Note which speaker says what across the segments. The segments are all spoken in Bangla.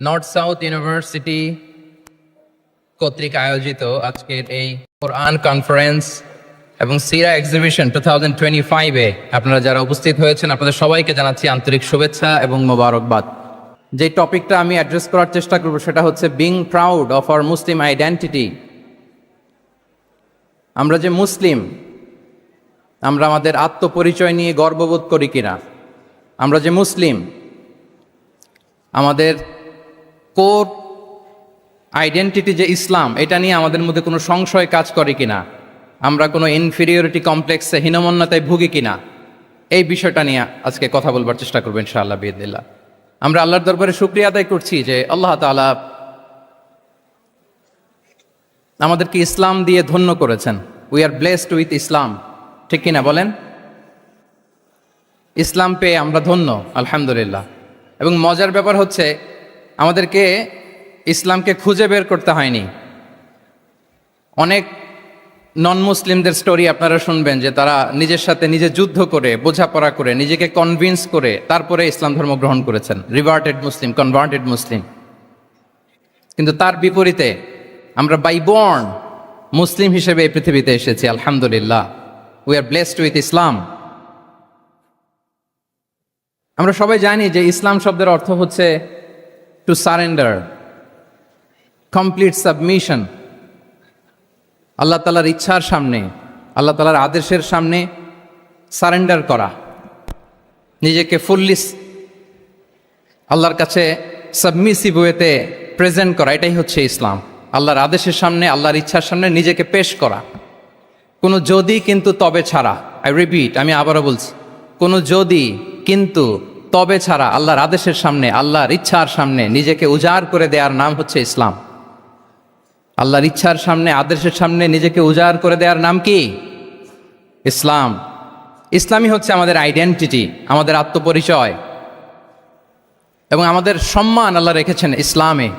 Speaker 1: নর্থ সাউথ ইউনিভার্সিটি কর্তৃক আয়োজিত আজকের এই কোরআন কনফারেন্স এবং সিরা এক্সিবিশন 2025-এ আপনারা যারা উপস্থিত হয়েছেন আপনাদের সবাইকে জানাচ্ছি আন্তরিক শুভেচ্ছা এবং মোবারকবাদ। যে টপিকটা আমি অ্যাড্রেস করার চেষ্টা করব সেটা হচ্ছে being proud of our Muslim identity. আমরা যে মুসলিম, আমরা আমাদের আত্মপরিচয় নিয়ে গর্ববোধ করি কিনা? আমরা যে মুসলিম, আমাদের কোর আইডেন্টিটি যে ইসলাম, এটা নিয়ে আমাদের মধ্যে কোনো সংশয় কাজ করে কিনা? আমরা কোনো ইনফিরিয়রিটি কমপ্লেক্সে হীনমন্যতায় ভুগি কিনা? এই বিষয়টা নিয়ে আজকে কথা বলবার চেষ্টা করবো ইনশাআল্লাহ বিইذনিল্লাহ। আমরা আল্লাহর দরবারে শুকরিয়া আদায় করছি যে আল্লাহ তাআলা আমাদেরকে ইসলাম দিয়ে ধন্য করেছেন। উই আর ব্লেসড উইথ ইসলাম, ঠিক কিনা বলেন? ইসলাম পেয়ে আমরা ধন্য, আলহামদুলিল্লাহ। এবং মজার ব্যাপার হচ্ছে আমাদেরকে ইসলামকে খুঁজে বের করতে হয়নি। অনেক নন মুসলিমদের স্টোরি আপনারা শুনবেন যে তারা নিজের সাথে নিজে যুদ্ধ করে, বোঝাপড়া করে, নিজেকে কনভিন্স করে তারপরে ইসলাম ধর্ম গ্রহণ করেছেন। রিভার্টেড মুসলিম, কনভার্টেড মুসলিম। কিন্তু তার বিপরীতে আমরা বাই বর্ন মুসলিম হিসেবে এই পৃথিবীতে এসেছি, আলহামদুলিল্লাহ। উই আর ব্লেসড উইথ ইসলাম। আমরা সবাই জানি যে ইসলাম শব্দের অর্থ হচ্ছে টু সারেন্ডার, কমপ্লিট সাবমিশন। আল্লাহ তাআলার ইচ্ছার সামনে, আল্লাহ তাআলার আদেশের সামনে সারেন্ডার করা, নিজেকে ফুললি আল্লাহর কাছে সাবমিসিভ ওয়েতে প্রেজেন্ট করা, এটাই হচ্ছে ইসলাম। আল্লাহর আদেশের সামনে, আল্লাহর ইচ্ছার সামনে নিজেকে পেশ করা। কোনো যদি কিন্তু তবে ছাড়া, আই রিপিট, আমি আবারও বলছি, কোনো যদি কিন্তু তবে ছাড়া আল্লাহর আদেশের সামনে, আল্লাহর ইচ্ছার সামনে নিজেকে উজাড় করে দেওয়ার নাম হচ্ছে ইসলাম। আল্লাহর ইচ্ছার সামনে, আদেশের সামনে নিজেকে উজাড় করে দেওয়ার নাম কি? ইসলাম। ইসলামই হচ্ছে আমাদের আইডেন্টিটি, আমাদের আত্মপরিচয় এবং আমাদের সম্মান আল্লাহ রেখেছেন ইসলামে।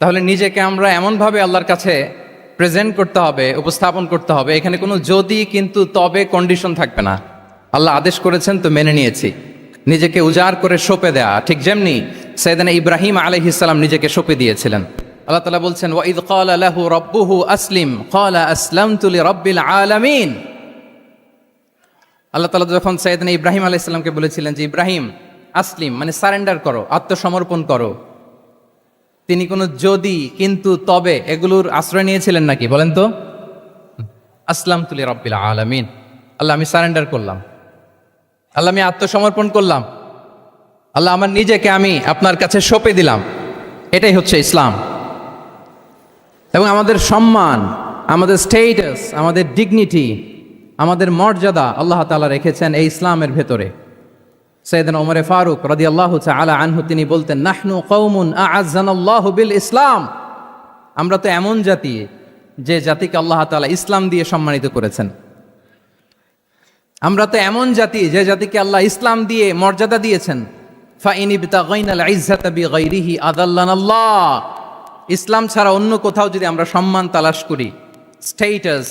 Speaker 1: তাহলে নিজেকে আমরা এমনভাবে আল্লাহর কাছে প্রেজেন্ট করতে হবে, উপস্থাপন করতে হবে, এখানে কোনো যদি কিন্তু তবে কন্ডিশন থাকবে না। আল্লাহ আদেশ করেছেন তো মেনে নিয়েছি। নিজেকে উজাড় করে সঁপে দেয়া, ঠিক যেমনি সাইয়েদনা ইব্রাহিম আলাইহিস সালাম নিজেকে সঁপে দিয়েছিলেন। আল্লাহ তাআলা বলছেন ওয়াইদ ক্বালা লাহু রাব্বুহু আসলিম ক্বালা আসলামতু লিরাব্বিল আলামিন। আল্লাহ তাআলা যখন সাইয়েদনা ইব্রাহিম আলাইহিস সালামকে বলেছিলেন যে ইব্রাহিম আসলিম মানে সারেন্ডার করো, আত্মসমর্পণ করো, তিনি কোনো যদি কিন্তু তবে এগুলোর আশ্রয় নিয়েছিলেন নাকি? বলেন তো। আসলামতু লিরাব্বিল আলামিন, আল্লাহ আমি সারেন্ডার করলাম, আল্লাহ আমি আত্মসমর্পণ করলাম, আল্লাহ আমার নিজেকে আমি আপনার কাছে সঁপে দিলাম। এটাই হচ্ছে ইসলাম। এবং আমাদের সম্মান, আমাদের স্টেটাস, আমাদের ডিগনিটি, আমাদের মর্যাদা আল্লাহ তাআলা রেখেছেন এই ইসলামের ভেতরে। সাইয়েদনা ওমর ফারুক রাদিয়াল্লাহু তাআলা আনহু তিনি বলতেন নাহনু কওমুন আ'আজ্জানাল্লাহু বিল ইসলাম। আমরা তো এমন জাতি যে জাতিকে আল্লাহ তাআলা ইসলাম দিয়ে সম্মানিত করেছেন। আমরা তো এমন জাতি যে জাতিকে আল্লাহ ইসলাম দিয়ে মর্যাদা দিয়েছেন। ফাইন ইবতাগাইনাল ইজ্জাতা বিগাইরিহি আযাল্লানাল্লাহ। ইসলাম ছাড়া অন্য কোথাও যদি আমরা সম্মান তালাশ করি, স্টেটাস,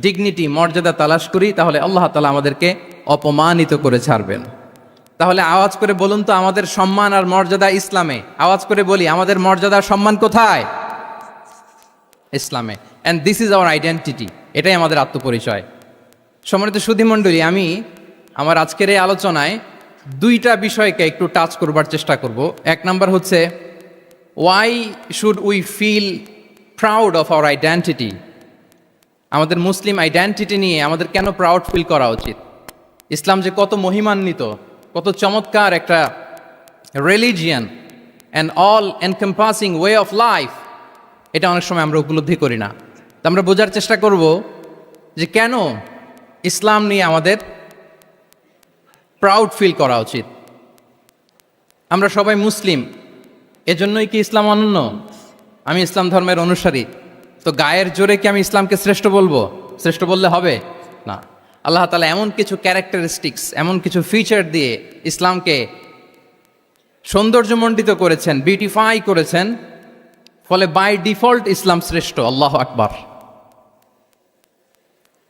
Speaker 1: ডিগনিটি, মর্যাদা তালাশ করি, তাহলে আল্লাহ তাআলা আমাদেরকে অপমানিত করে ছাড়বেন। তাহলে আওয়াজ করে বলুন তো, আমাদের সম্মান আর মর্যাদা ইসলামে। আওয়াজ করে বলি, আমাদের মর্যাদা সম্মান কোথায়? ইসলামে। And this is our identity. এটাই আমাদের আত্মপরিচয়। সম্মানিত সুধীমণ্ডলী, আমি আমার আজকের এই আলোচনায় দুইটা বিষয়কে একটু টাচ করবার চেষ্টা করব। এক নাম্বার হচ্ছে why should we feel proud of our identity. আমাদের মুসলিম আইডেন্টিটি নিয়ে আমাদের কেন প্রাউড ফিল করা উচিত? ইসলাম যে কত মহিমান্বিত, কত চমৎকার একটা religion and all encompassing way of life, এটা অনেক সময় আমরা উপলব্ধি করি না। তো আমরা বোঝার চেষ্টা করব যে কেন ইসলাম নিয়ে আমাদের প্রাউড ফিল করা উচিত। আমরা সবাই মুসলিম, এজন্যই কি ইসলাম অনন্য? আমি ইসলাম ধর্মের অনুসারী, তো গায়ের জোরে কি আমি ইসলামকে শ্রেষ্ঠ বলবো? শ্রেষ্ঠ বললে হবে না। আল্লাহ তাআলা এমন কিছু ক্যারেক্টারিস্টিক্স, এমন কিছু ফিচার দিয়ে ইসলামকে সৌন্দর্যমণ্ডিত করেছেন, বিউটিফাই করেছেন, ফলে বাই ডিফল্ট ইসলাম শ্রেষ্ঠ। আল্লাহু আকবার।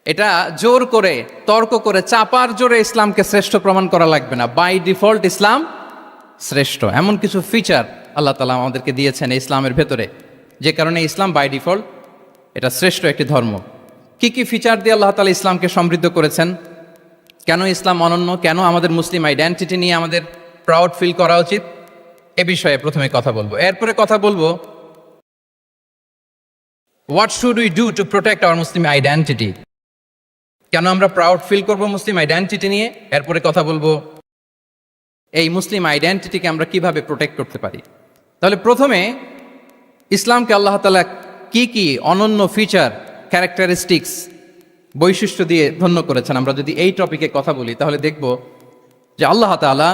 Speaker 1: এটা জোর করে, তর্ক করে, চাপার জোরে ইসলামকে শ্রেষ্ঠ প্রমাণ করা লাগবে না। বাই ডিফল্ট ইসলাম শ্রেষ্ঠ, এমন কিছু ফিচার আল্লাহ তাআলা আমাদেরকে দিয়েছেন এই ইসলামের ভেতরে, যে কারণে ইসলাম বাই ডিফল্ট এটা শ্রেষ্ঠ একটি ধর্ম। কি কি ফিচার দিয়ে আল্লাহ তাআলা ইসলামকে সমৃদ্ধ করেছেন, কেন ইসলাম অনন্য, কেন আমাদের মুসলিম আইডেন্টিটি নিয়ে আমাদের প্রাউড ফিল করা উচিত, এ বিষয়ে প্রথমে কথা বলবো। এরপরে কথা বলবো what should we do to protect our Muslim identity, কেন আমরা প্রাউড ফিল করব মুসলিম আইডেন্টিটি নিয়ে। এরপরে কথা বলবো এই মুসলিম আইডেন্টিটিকে আমরা কিভাবে প্রোটেক্ট করতে পারি। তাহলে প্রথমে ইসলামকে আল্লাহ তাআলা কি কি অনন্য ফিচার, ক্যারেক্টারিস্টিক্স, বৈশিষ্ট্য দিয়ে ধন্য করেছেন। আমরা যদি এই টপিকে কথা বলি তাহলে দেখব যে আল্লাহ তাআলা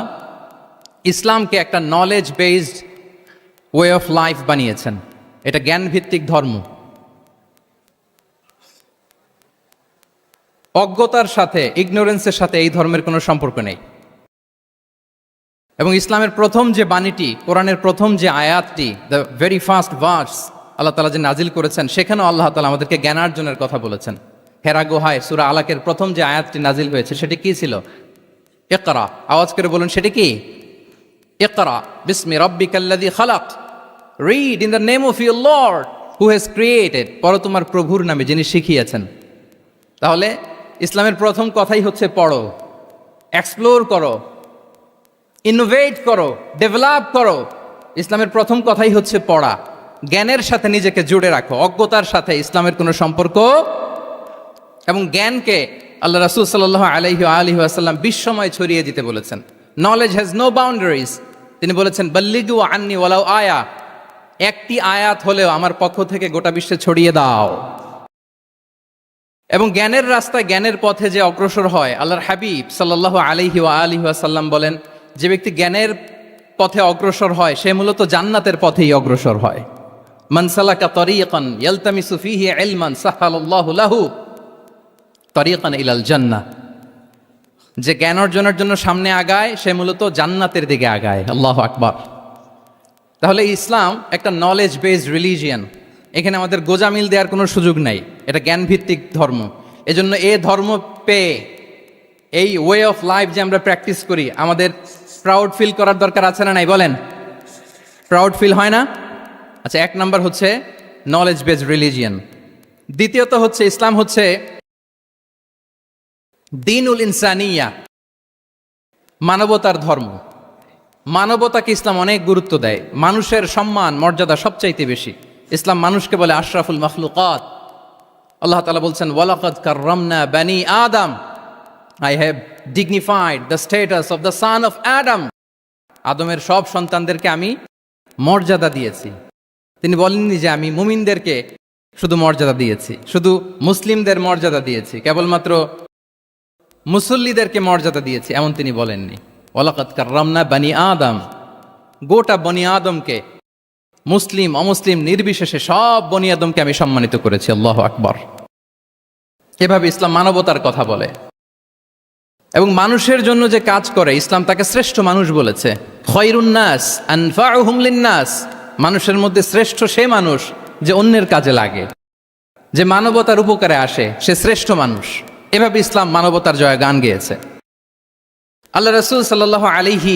Speaker 1: ইসলামকে একটা knowledge based way of life বানিয়েছেন। এটা জ্ঞানভিত্তিক ধর্ম। অজ্ঞতার সাথে, ইগনোরেন্সের সাথে এই ধর্মের কোনো সম্পর্ক নেই। এবং ইসলামের প্রথম যে বাণীটি, কোরআনের প্রথম যে আয়াতটি, দ্য ভেরি ফার্স্ট ভার্স আল্লাহ তাআলা যে নাজিল করেছেন, সেখানেও আল্লাহ তাআলা আমাদেরকে জ্ঞানার্জনের কথা বলেছেন। হেরা গুহায় সূরা আলাকের প্রথম যে আয়াতটি নাজিল হয়েছে সেটি কি ছিল? ইকরা। আওয়াজ করে বলুন সেটি কি? ইকরা বিসমি রাব্বিকাল্লাযী খালাক, read in the name of your lord who has created, পড়ো তোমার প্রভুর নামে যিনি শিখিয়েছেন। তাহলে ইসলামের প্রথম কথাই হচ্ছে পড়ো, এক্সপ্লোর করো, ইনোভেট করো, ডেভেলপ করো। ইসলামের প্রথম কথাই হচ্ছে পড়া। জ্ঞানের সাথে নিজেকে জুড়ে রাখো, অজ্ঞতার সাথে ইসলামের কোনো সম্পর্ক। এবং জ্ঞানকে আল্লাহ রাসূল সাল্লাল্লাহু আলাইহি ওয়াসাল্লাম বিশ্বময় ছড়িয়ে দিতে বলেছেন। Knowledge has no boundaries. তিনি বলেছেন বাল্লিগু আন্নি ওয়ালাউ আয়া, একটি আয়াত হলেও আমার পক্ষ থেকে গোটা বিশ্বে ছড়িয়ে দাও। এবং জ্ঞানের রাস্তায়, জ্ঞানের পথে যে অগ্রসর হয়, আল্লাহর হাবিব সাল্লাল্লাহু আলাইহি ওয়াসাল্লাম বলেন, যে ব্যক্তি জ্ঞানের পথে অগ্রসর হয় সে মূলত জান্নাতের পথেই অগ্রসর হয়। মান সালাকা তরিকান ইয়ালতামিসু ফীহি ইলমান সাহালাল্লাহু লাহু তরিকান ইলাল জান্নাহ। যে জ্ঞান অর্জনের জন্য সামনে আগায় সে মূলত জান্নাতের দিকে আগায়। আল্লাহু আকবার। তাহলে ইসলাম একটা নলেজ বেসড রিলিজিয়ান। এখানে আমাদের গোজামিল দেওয়ার কোনো সুযোগ নাই। এটা জ্ঞানভিত্তিক ধর্ম। এজন্য এ ধর্ম পেয়ে এই ওয়ে অফ লাইফ যে আমরা প্র্যাকটিস করি, আমাদের প্রাউড ফিল করার দরকার আছে না নাই? বলেন, প্রাউড ফিল হয় না? আচ্ছা, এক নাম্বার হচ্ছে নলেজ বেসড রিলিজিয়ান। দ্বিতীয়ত হচ্ছে ইসলাম হচ্ছে দ্বীনুল ইনসানিয়া, মানবতার ধর্ম। মানবতাকে ইসলাম অনেক গুরুত্ব দেয়। মানুষের সম্মান, মর্যাদা সবচাইতে বেশি। ইসলাম মানুষকে বলে আশরাফুল মখলুকাত। আল্লাহ তাআলা বলছেন ওয়ালাকাদ কাররামনা বানি আদম, I have dignified the status of the son of Adam. আদমের সব সন্তানদেরকে আমি মর্যাদা দিয়েছি। তিনি বলেননি যে আমি মুমিনদেরকে শুধু মর্যাদা দিয়েছি, শুধু মুসলিমদের মর্যাদা দিয়েছি, কেবলমাত্র মুসল্লিদেরকে মর্যাদা দিয়েছি, এমন তিনি বলেননি। ওয়ালাকাদ কাররামনা বানি আদম, গোটা বনি আদমকে, মুসলিম অমুসলিম নির্বিশেষে সব বনি আদমকে আমি সম্মানিত করেছি। আল্লাহু আকবার। এভাবে ইসলাম মানবতার কথা বলে এবং মানুষের জন্য যে কাজ করে ইসলাম তাকে শ্রেষ্ঠ মানুষ বলেছে। খয়রুন নাস আনফাউহুম লিন্নাস, মানুষের মধ্যে শ্রেষ্ঠ সে মানুষ যে অন্যের কাজে লাগে, যে মানবতার উপকারে আসে, সে শ্রেষ্ঠ মানুষ। এভাবে ইসলাম মানবতার জয় গান গেয়েছে। আল্লাহ রাসূল সাল্লাল্লাহু আলাইহি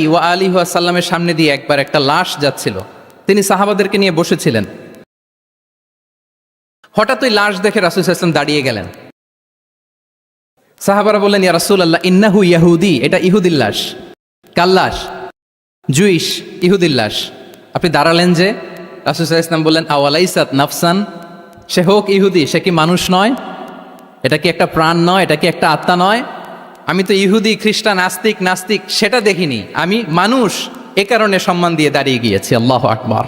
Speaker 1: ওয়াসাল্লামের সামনে দিয়ে একবার একটা লাশ যাচ্ছিল। তিনি সাহাবাদেরকে নিয়ে বসেছিলেন। হঠাৎ ওই লাশ দেখে রাসূল সাল্লাল্লাহু আলাইহি ওয়াসাল্লাম দাঁড়িয়ে গেলেন। সাহাবারা বললেন, ইয়া রাসূলুল্লাহ ইন্নাহু ইয়াহুদি, এটা ইহুদির লাশ। কার লাশ? জুইশ, ইহুদির লাশ। আপনি দাঁড়ালেন যে? রাসূল সাল্লাল্লাহু আলাইহি ওয়াসাল্লাম বললেন আওয়ালাইসাত নাফসান, সে হোক ইহুদি, সে কি মানুষ নয়? এটা কি একটা প্রাণ নয়? এটা কি একটা আত্মা নয়? আমি তো ইহুদি, খ্রিস্টান, আস্তিক, নাস্তিক সেটা দেখিনি, আমি মানুষ, এ কারণে সম্মান দিয়ে দাঁড়িয়ে গিয়েছি। আল্লাহু আকবার।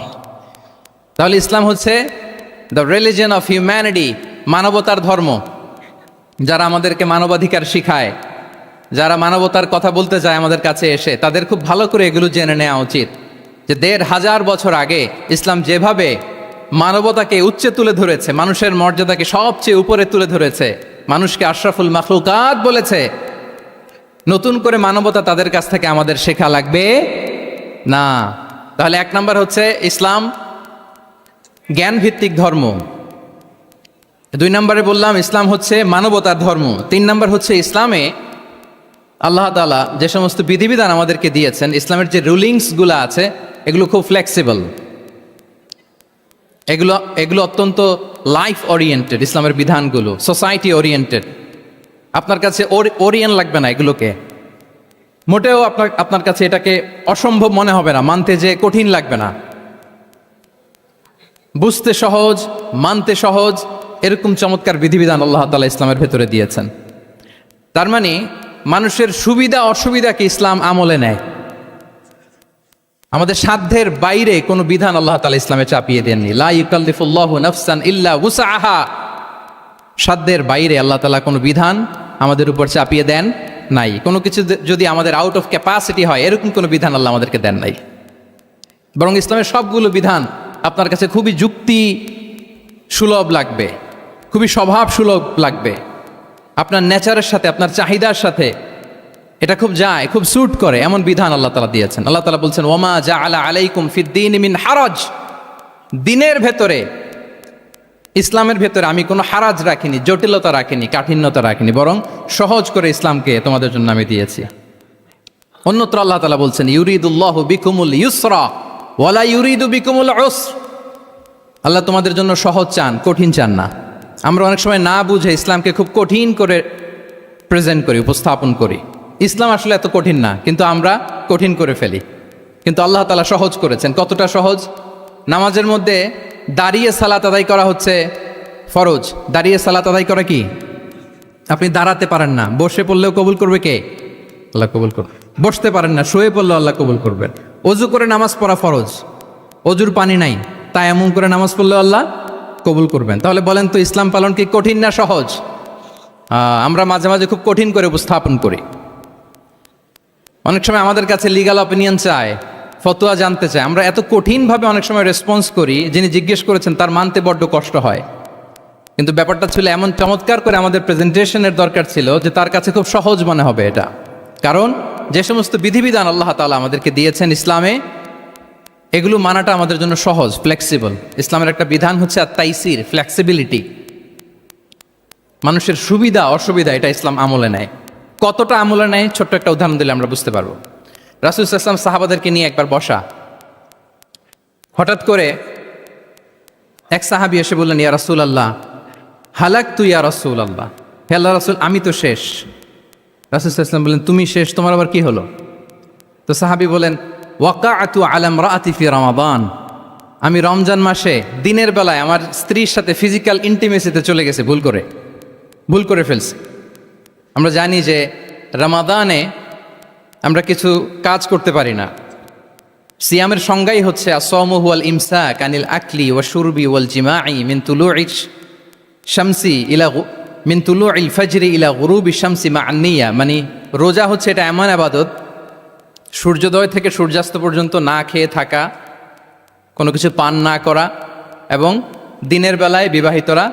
Speaker 1: তাহলে ইসলাম হচ্ছে দ্য রিলিজিয়ন অফ হিউম্যানিটি, মানবতার ধর্ম। যারা আমাদেরকে মানবাধিকার শিখায়, যারা মানবতার কথা বলতে চায় আমাদের কাছে এসে, তাদের খুব ভালো করে এগুলো জেনে নেওয়া উচিত যে ১৫০০ বছর আগে ইসলাম যেভাবে মানবতাকে উচ্চে তুলে ধরেছে, মানুষের মর্যাদাকে সবচেয়ে উপরে তুলে ধরেছে, মানুষকে আশরাফুল মাখলুকাত বলেছে, নতুন করে মানবতা তাদের কাছ থেকে আমাদের শেখা লাগবে না। তাহলে এক নাম্বার হচ্ছে ইসলাম জ্ঞান ভিত্তিক ধর্ম। ২ নম্বরে বললাম ইসলাম হচ্ছে মানবতার ধর্ম। ৩ নম্বর হচ্ছে ইসলামে আল্লাহ তাআলা যে সমস্ত বিধিবিধান আমাদেরকে দিয়েছেন, ইসলামের যে রুলিংসগুলো আছে এগুলো খুব ফ্লেক্সিবল, এগুলো এগুলো অত্যন্ত লাইফ ওরিয়েন্টেড। ইসলামের বিধানগুলো সোসাইটি ওরিয়েন্টেড। আপনার কাছে ওরিয়েন লাগবে না এগুলোকে, মোটেও আপনার কাছে এটাকে অসম্ভব মনে হবে না, মানতে যে কঠিন লাগবে না, বুঝতে সহজ, মানতে সহজ, এরকম চমৎকার বিধিবিধান আল্লাহ তাআলা ইসলামের ভেতরে দিয়েছেন। তার মানে মানুষের সুবিধা অসুবিধাকে ইসলাম আমলে নেয়। আমাদের সাধ্যের বাইরে কোনো বিধান আল্লাহ তাআলা ইসলামে চাপিয়ে দেননি। লা ইউকাল্লিফুল্লাহু নাফসান ইল্লা উসআহা। সাধ্যের বাইরে আল্লাহ তাআলা কোনো বিধান আমাদের উপর চাপিয়ে দেন নাই। কোনো কিছু যদি আমাদের আউট অফ ক্যাপাসিটি হয়, এরকম কোনো বিধান আল্লাহ আমাদেরকে দেন নাই। বরং ইসলামের সবগুলো বিধান আপনার কাছে খুবই যুক্তি সুলভ লাগবে, খুবই স্বভাব সুলভ লাগবে, আপনার নেচারের সাথে, আপনার চাহিদার সাথে এটা খুব যায়, খুব স্যুট করে, এমন বিধান আল্লাহ তাআলা দিয়েছেন। আল্লাহ তাআলা বলছেন, ওয়ামা জাআলা আলাইকুম ফিদ্দীন মিন হারাজ। দিনের ভেতরে, ইসলামের ভেতরে আমি কোনো হারাজ রাখিনি, জটিলতা রাখিনি, কাঠিন্যতা রাখিনি, বরং সহজ করে ইসলামকে তোমাদের জন্য আমি দিয়েছি। অন্যত্র আল্লাহ তাআলা বলছেন, ইউরিদুল্লাহু বিকুমুল ইউসরা ওয়ালা ইউরিদু বিকুমুল উসর। আল্লাহ তোমাদের জন্য সহজ চান, কঠিন চান না। আমরা অনেক সময় না বুঝে ইসলামকে খুব কঠিন করে প্রেজেন্ট করি, উপস্থাপন করি। ইসলাম আসলে এত কঠিন না, কিন্তু আমরা কঠিন করে ফেলি। কিন্তু আল্লাহ তাআলা সহজ করেছেন। কতটা সহজ? নামাজের মধ্যে দাঁড়িয়ে সালাত আদায় করা হচ্ছে ফরজ। দাঁড়িয়ে সালাত আদায় করা কি? আপনি দাঁড়াতে পারেন না, বসে পড়লেও কবুল করবে কে? আল্লাহ কবুল করবে। বসতে পারেন না, শুয়ে পড়লেও আল্লাহ কবুল করবেন। অজু করে নামাজ পড়া ফরজ, অজুর পানি নাই, তাই এমন করে নামাজ পড়লেও আল্লাহ কবুল করবেন। তাহলে বলেন তো, ইসলাম পালন কি কঠিন না সহজ? আমরা মাঝে মাঝে খুব কঠিন করে উপস্থাপন করি। অনেক সময় আমাদের কাছে লিগ্যাল অপিনিয়ন চায়, ফতোয়া জানতে চায়। আমরা এত কঠিনভাবে অনেক সময় রেসপন্স করি, যিনি জিজ্ঞেস করেছেন তার মানতে বড্ড কষ্ট হয়। কিন্তু ব্যাপারটা ছিল এমন চমৎকার করে আমাদের প্রেজেন্টেশনের দরকার ছিল যে তার কাছে খুব সহজ মনে হবে এটা। কারণ যে সমস্ত বিধিবিধান আল্লাহ তাআলা আমাদেরকে দিয়েছেন ইসলামে, এগুলো মানাটা আমাদের জন্য সহজ, ফ্লেক্সিবল। ইসলামের একটা বিধান হচ্ছে আত-তাইসির, ফ্লেক্সিবিলিটি। মানুষের সুবিধা অসুবিধা এটা ইসলাম আমলে নেয়। কতটা আমলে নেয়, ছোট্ট একটা উদাহরণ দিলে আমরা বুঝতে পারবো। রাসূল সাল্লাল্লাহু আলাইহি ওয়াসাল্লাম সাহাবাদেরকে নিয়ে একবার বসা, হঠাৎ করে এক সাহাবী এসে বললেন, ইয়া রাসূলুল্লাহ হালাকতু ইয়া রাসূলুল্লাহ, হে আল্লাহর রাসূল আমি তো শেষ। রাসূল সাল্লাল্লাহু আলাইহি ওয়াসাল্লাম বললেন, তুমি শেষ, তোমার আবার কি হলো? তো সাহাবী বলেন, ওয়াকাআতু আলা ইমরাআতি ফি রমাদান, আমি রমজান মাসে দিনের বেলায় আমার স্ত্রীর সাথে ফিজিক্যাল ইন্টিমেসিতে চলে গেছে, ভুল করে ফেলছি। আমরা জানি যে রমাদানে আমরা কিছু কাজ করতে পারি না। সিয়ামের সংজ্ঞাই হচ্ছে আসওমু হুয়াল ইমসাক আনিল আকলি ওয়া শুরবি ওয়াল জিমাই মিন তুলুইশ শামসি ইলা মিন তুলুইল ফাজরি ইলা গুরুবি শামসি মা আন-নিয়া। মানে রোজা হচ্ছে এটা এমন ইবাদত, সূর্যোদয় থেকে সূর্যাস্ত পর্যন্ত না খেয়ে থাকা, কোনো কিছু পান না করা, এবং দিনের বেলায় বিবাহিতরা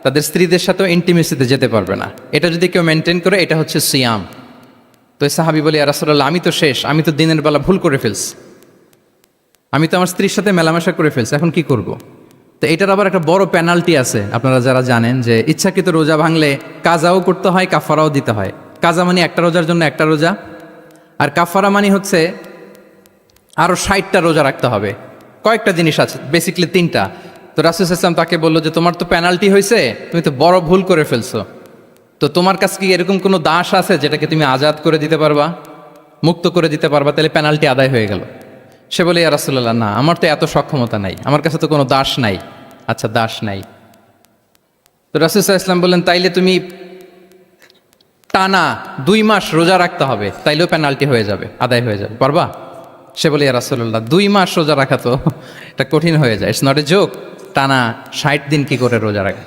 Speaker 1: তাদের স্ত্রীদের সাথেও ইন্টিমেসিতে যেতে পারবে না। এটা যদি কেউ মেনটেন করে, এটা হচ্ছে সিয়াম। তো এই সাহাবী বলি, ইয়া রাসূলুল্লাহ আমি তো শেষ, আমি তো দিনের বেলা ভুল করে ফেলছি, আমি তো আমার স্ত্রীর সাথে মেলামেশা করে ফেলছি, এখন কি করব? তো এটার আবার একটা বড় পেনাল্টি আছে। আপনারা যারা জানেন যে ইচ্ছাকৃত রোজা ভাঙলে কাজাও করতে হয়, কাফারাও দিতে হয়। কাজা মানে একটা রোজার জন্য একটা রোজা, আর কাফারা মানে হচ্ছে আরও 60টা রোজা রাখতে হবে। কয়েকটা জিনিস আছে, বেসিক্যালি 3টা। তো রাসূল সাল্লাল্লাহু আলাইহি ওয়াসাল্লাম তাকে বললো যে তোমার তো পেনাল্টি হয়েছে, তুমি তো বড় ভুল করে ফেলছো, তো তোমার কাছে কি এরকম কোনো দাস আছে যেটাকে তুমি আজাদ করে দিতে পারবা, মুক্ত করে দিতে পারবা, তাহলে পেনাল্টি আদায় হয়ে গেল। সে বলে, ইয়া রাসূলুল্লাহ না, আমার তো এত সক্ষমতা নাই, আমার কাছে তো কোনো দাস নাই। আচ্ছা দাস নাই। তো রাসূল সাল্লাল্লাহু আলাইহি ওয়াসাল্লাম বললেন, তাইলে তুমি টানা 2 মাস রোজা রাখতে হবে, তাইলেও পেনাল্টি হয়ে যাবে, আদায় হয়ে যাবে, পারবা? সে বলে, ইয়া রাসূলুল্লাহ 2 মাস রোজা রাখা তো এটা কঠিন হয়ে যায়, ইটস নট এ জোক, টানা 60 দিন কি করে রোজা রাখা?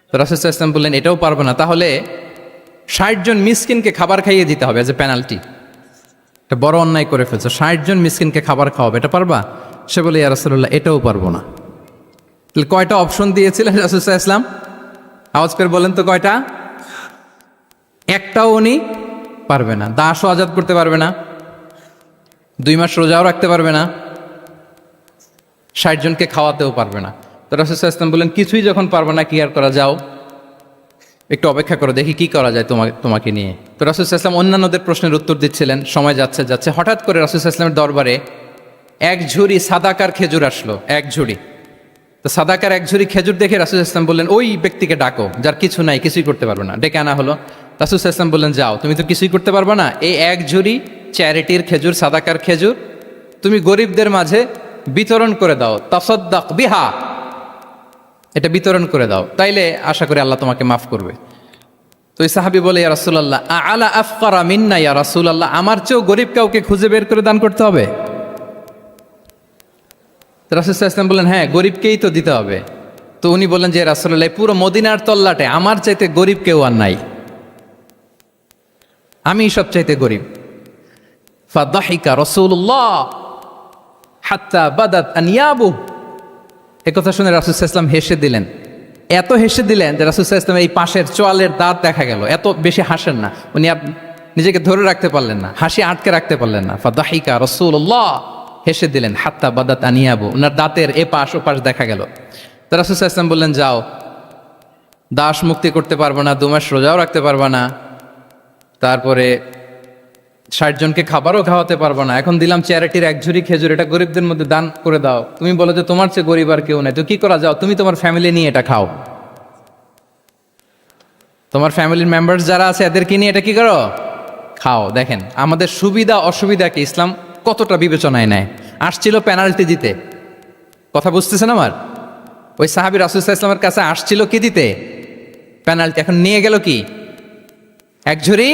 Speaker 1: তো রাসূল সাল্লাল্লাহু আলাইহি ওয়াসাল্লাম বললেন, এটাও পারবে না, তাহলে 60 জন মিসকিনকে খাবার খাইয়ে দিতে হবে এজ এ পেনাল্টি। এটা বড় অন্যায় করে ফেলছো, 60 জন মিসকিনকে খাবার খাওয়াবে, এটা পারবা? সে বলে, ইয়া রাসূলুল্লাহ এটাও পারবো না। তাহলে কয়টা অপশন দিয়েছিলেন রাসূল সাল্লাল্লাহু আলাইহি ওয়াসাল্লাম? আওয়াজ করে বলেন তো কয়টা? একটাও উনি পারবে না। দাসও আজাদ করতে পারবে না, 2 মাস রোজাও রাখতে পারবে না, 60 জনকে খাওয়াতেও পারবে না। তো রাসূল সাল্লাল্লাহু আলাইহি ওয়াসাল্লাম বললেন, কিছুই যখন পারবে না, কি আর করা, যাও একটু অপেক্ষা করো, দেখি কি করা যায় তোমাকে নিয়ে। তো রাসূল সাল্লাল্লাহু আলাইহি ওয়াসাল্লাম অন্যান্যদের প্রশ্নের উত্তর দিচ্ছিলেন, সময় যাচ্ছে যাচ্ছে হঠাৎ করে রাসূল সাল্লাল্লাহু আলাইহি ওয়াসাল্লামের দরবারে এক ঝুড়ি সাদাকার খেজুর আসলো, এক ঝুড়ি। তো সাদাকার এক ঝুড়ি খেজুর দেখে রাসূল সাল্লাল্লাহু আলাইহি ওয়াসাল্লাম বললেন, ওই ব্যক্তিকে ডাকো যার কিছু নাই, কিছুই করতে পারবে না। ডেকে আনা হলো। রাসূল সাল্লাল্লাহু আলাইহি ওয়াসাল্লাম বললেন, যাও, তুমি তো কিছুই করতে পারবে না, এই এক ঝুড়ি চ্যারিটির খেজুর, সাদাকার খেজুর তুমি গরিবদের মাঝে বিতরণ করে দাও, তাসাদ্দাক বিহা, এটা বিতরণ করে দাও, তাইলে আশা করি আল্লাহ তোমাকে মাফ করবে। তো এই সাহাবী বলে, ইয়া রাসূলুল্লাহ আলা আফকারা মিন্না ইয়া রাসূলুল্লাহ, আমার চেয়েও গরিব কাউকে খুঁজে বের করে দান করতে হবে? তো রাসূল সাল্লাল্লাহু আলাইহি ওয়াসাল্লাম বললেন, হ্যাঁ, গরিবকেই তো দিতে হবে। তো উনি বললেন যে রাসূলুল্লাহ, পুরো মদিনার তল্লাটে আমার চাইতে গরিব কেউ আর নাই, আমি সবচাইতে গরিব। ফাদাহিকা রাসূলুল্লাহ হাত্তা বাদাত আনিয়াবু, এ কথা শুনে রাসূল সাল্লাল্লাহু আলাইহি ওয়াসাল্লাম হেসে দিলেন। এত হেসে দিলেন যে রাসূল সাল্লাল্লাহু আলাইহি ওয়াসাল্লাম এই পাশের চোয়ালের দাঁত দেখা গেল। এত বেশি হাসেন না উনি, নিজেকে ধরে রাখতে পারলেন না, হাসি আটকে রাখতে পারলেন না। ফাদাহিকা রাসূলুল্লাহ, হেসে দিলেন। হাত্তা বাদাত আনিয়াবু, ওনার দাঁতের এপাশ ওপাশ দেখা গেল। তো রাসূল সাল্লাল্লাহু আলাইহি ওয়াসাল্লাম বললেন, যাও, দাস মুক্তি করতে পারবো না, 2 মাস রোজাও রাখতে পারবা না, তারপরে 60 জনকে খাবারও খাওয়াতে পারবো না, এখন দিলাম চ্যারিটির এক ঝুড়ি খেজুর, এটা গরিবদের মধ্যে দান করে দাও। তুমি বলো যে তোমার চেয়ে গরিব আর কেউ নাই, তো কি করা, যাও তুমি তোমার ফ্যামিলি নিয়ে এটা খাও, তোমার ফ্যামিলির মেম্বার্স যারা আছে এদেরকে নিয়ে এটা কি করো, খাও। দেখেন আমাদের সুবিধা অসুবিধাকে ইসলাম কতটা বিবেচনায় নেয়। আসছিল পেনাল্টি দিতে, কথা বুঝতেছেন আমার? ওই সাহাবী রাসূল সাল্লাল্লাহু আলাইহি ওয়াসাল্লামের কাছে আসছিল কি দিতে, পেনাল্টি। এখন নিয়ে গেল কি, এক ঝুড়ি।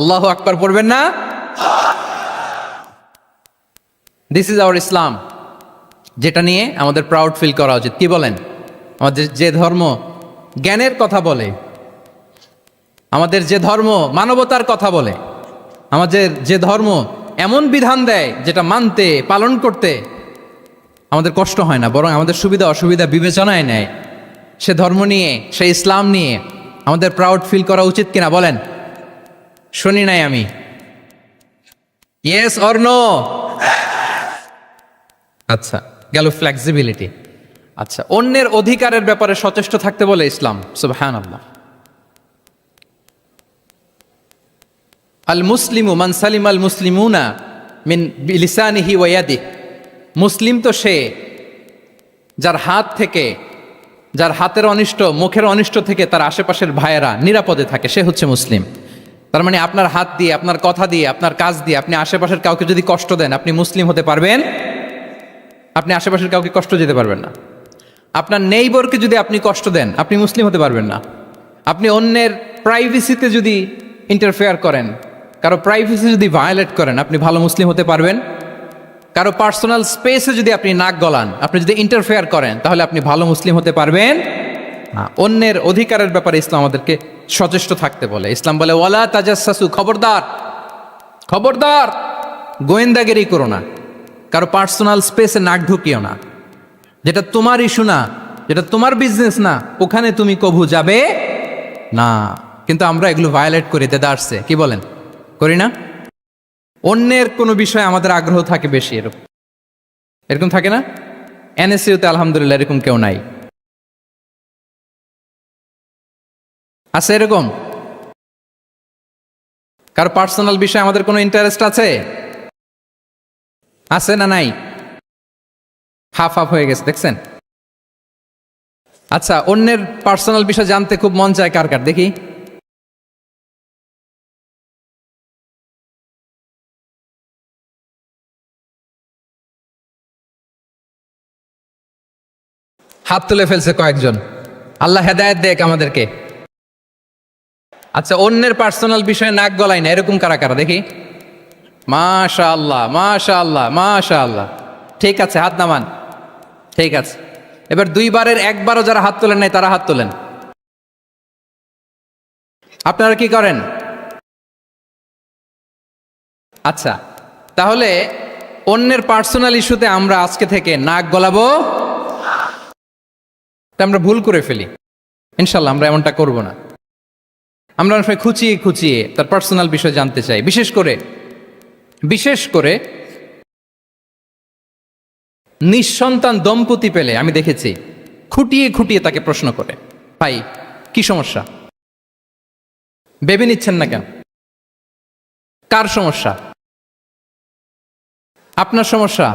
Speaker 1: আল্লাহু আকবার পড়বেন না? দিস ইজ আওয়ার ইসলাম, যেটা নিয়ে আমাদের প্রাউড ফিল করা উচিত। কি বলেন? আমাদের যে ধর্ম জ্ঞানের কথা বলে, আমাদের যে ধর্ম মানবতার কথা বলে, আমাদের যে ধর্ম এমন বিধান দেয় যেটা মানতে পালন করতে আমাদের কষ্ট হয় না, বরং আমাদের সুবিধা অসুবিধা বিবেচনায় নেয়, সে ধর্ম নিয়ে, সে ইসলাম নিয়ে আমাদের প্রাউড ফিল করা উচিত কিনা বলেন? শুনি নাই আমি, ইয়েস অর নো? আচ্ছা, গেল ফ্লেক্সিবিলিটি। আচ্ছা, অন্যের অধিকারের ব্যাপারে সচেষ্ট থাকতে বলে ইসলাম। সুবহানাল্লাহ। আল মুসলিমু মান সালিম আল মুসলিমুনা মিন লিসানিহি ওয়া ইয়াদিহি, মুসলিম তো সে যার হাত থেকে, যার হাতের অনিষ্ট, মুখের অনিষ্ট থেকে তার আশেপাশের ভাইয়েরা নিরাপদে থাকে, সে হচ্ছে মুসলিম। তার মানে আপনার হাত দিয়ে, আপনার কথা দিয়ে, আপনার কাজ দিয়ে আপনি আশেপাশের কাউকে যদি কষ্ট দেন, আপনি মুসলিম হতে পারবেন? আপনি আশেপাশের কাউকে কষ্ট দিতে পারবেন না। আপনার নেইবরকে যদি আপনি কষ্ট দেন, আপনি মুসলিম হতে পারবেন না। আপনি অন্যের প্রাইভেসিতে যদি ইন্টারফেয়ার করেন, কারো প্রাইভেসি যদি ভায়োলেট করেন, আপনি ভালো মুসলিম হতে পারবেন? কারো পার্সোনাল স্পেসে যদি আপনি নাক গলান, আপনি যদি ইন্টারফেয়ার করেন, তাহলে আপনি ভালো মুসলিম হতে পারবেন না। অন্যের অধিকারের ব্যাপারে ইসলাম আমাদেরকে সচেষ্ট থাকতে বলে। ইসলাম বলে, ওয়ালা তাজাসসু, খবরদার, খবরদার, গোয়েন্দাগিরি করো না, কারো পার্সোনাল স্পেসে নাক ঢুকিও না। যেটা তোমার ইস্যু না, যেটা তোমার বিজনেস না, ওখানে তুমি কভু যাবে না। কিন্তু আমরা এগুলো ভায়োলেট করি, দেদারসে, কি বলেন, করি না? অন্যের কোনো বিষয়ে আমাদের আগ্রহ থাকে বেশি, এরকম থাকে না? এনএসইউতে আলহামদুলিল্লাহ এরকম কেউ নাই, আছে এরকম? কারো পার্সোনাল বিষয়ে আমাদের কোনো ইন্টারেস্ট আছে? আছে না নাই? হাফ হাফ হয়ে গেছে, দেখছেন? আচ্ছা, অন্যের পার্সোনাল বিষয় জানতে খুব মন চায় কার কার, দেখি। হাত তুলে ফেলছে কয়েকজন, আল্লাহ হেদায়েত দেখ আমাদেরকে। আচ্ছা, অন্যের পার্সোনাল বিষয়ে নাক গলাই না, এরকম কারা কারা, দেখি। মাশাআল্লাহ, মাশাআল্লাহ, মাশাআল্লাহ। ঠিক আছে, হাত নামান। ঠিক আছে, এবার 2 বারের 1 বারও যারা হাত তোলেন নাই তারা হাত তোলেন। আপনারা কি করেন? আচ্ছা, তাহলে অন্যের পার্সোনাল ইস্যুতে আমরা আজকে থেকে নাক গলাবো, আমরা ভুল করে ফেলি। ইনশাল্লাহ আমরা এমনটা করব না। আমরা অনেক সময় খুঁচিয়ে খুঁচিয়ে তার পার্সোনাল বিষয় জানতে চাই। বিশেষ করে নিঃসন্তান দম্পতি পেলে আমি দেখেছি খুঁটিয়ে খুঁটিয়ে তাকে প্রশ্ন করে, ভাই কি সমস্যা? বেবি নিচ্ছেন না কেন? কার সমস্যা? আপনার সমস্যা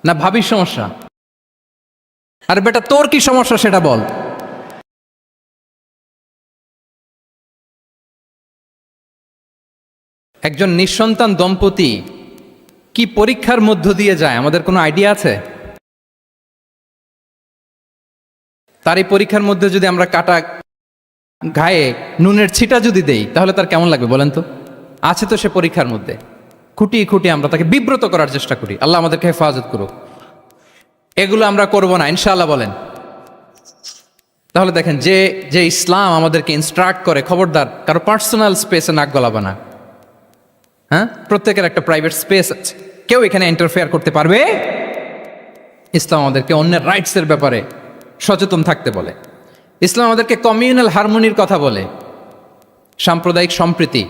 Speaker 1: না ভাবির সমস্যা? আর বেটা তোর কি সমস্যা সেটা বল। একজন নিঃসন্তান দম্পতি কি পরীক্ষার মধ্য দিয়ে যায় আমাদের কোনো আইডিয়া আছে? তার এই পরীক্ষার মধ্যে যদি আমরা কাটা গায়ে নুনের ছিটা যদি দেই তাহলে তার কেমন লাগবে বলেন তো? আছে তো সে পরীক্ষার মধ্যে, খুঁটিয়ে খুঁটিয়ে আমরা তাকে বিব্রত করার চেষ্টা করি। আল্লাহ আমাদেরকে হেফাজত করুক। এগুলো আমরা করব না ইনশাআল্লাহ বলেন। তাহলে দেখেন যে যে ইসলাম আমাদেরকে ইনস্ট্রাক্ট করে, খবরদার কারো পার্সোনাল স্পেসে নাক গলাবে না। হ্যাঁ, প্রত্যেকের একটা প্রাইভেট স্পেস আছে, কেউ এখানে ইন্টারফেয়ার করতে পারবে। ইসলাম আমাদেরকে অন্যের রাইটসের ব্যাপারে সচেতন থাকতে বলে। ইসলাম আমাদেরকে কমিউনাল হারমোনির কথা বলে, সাম্প্রদায়িক সম্প্রীতি।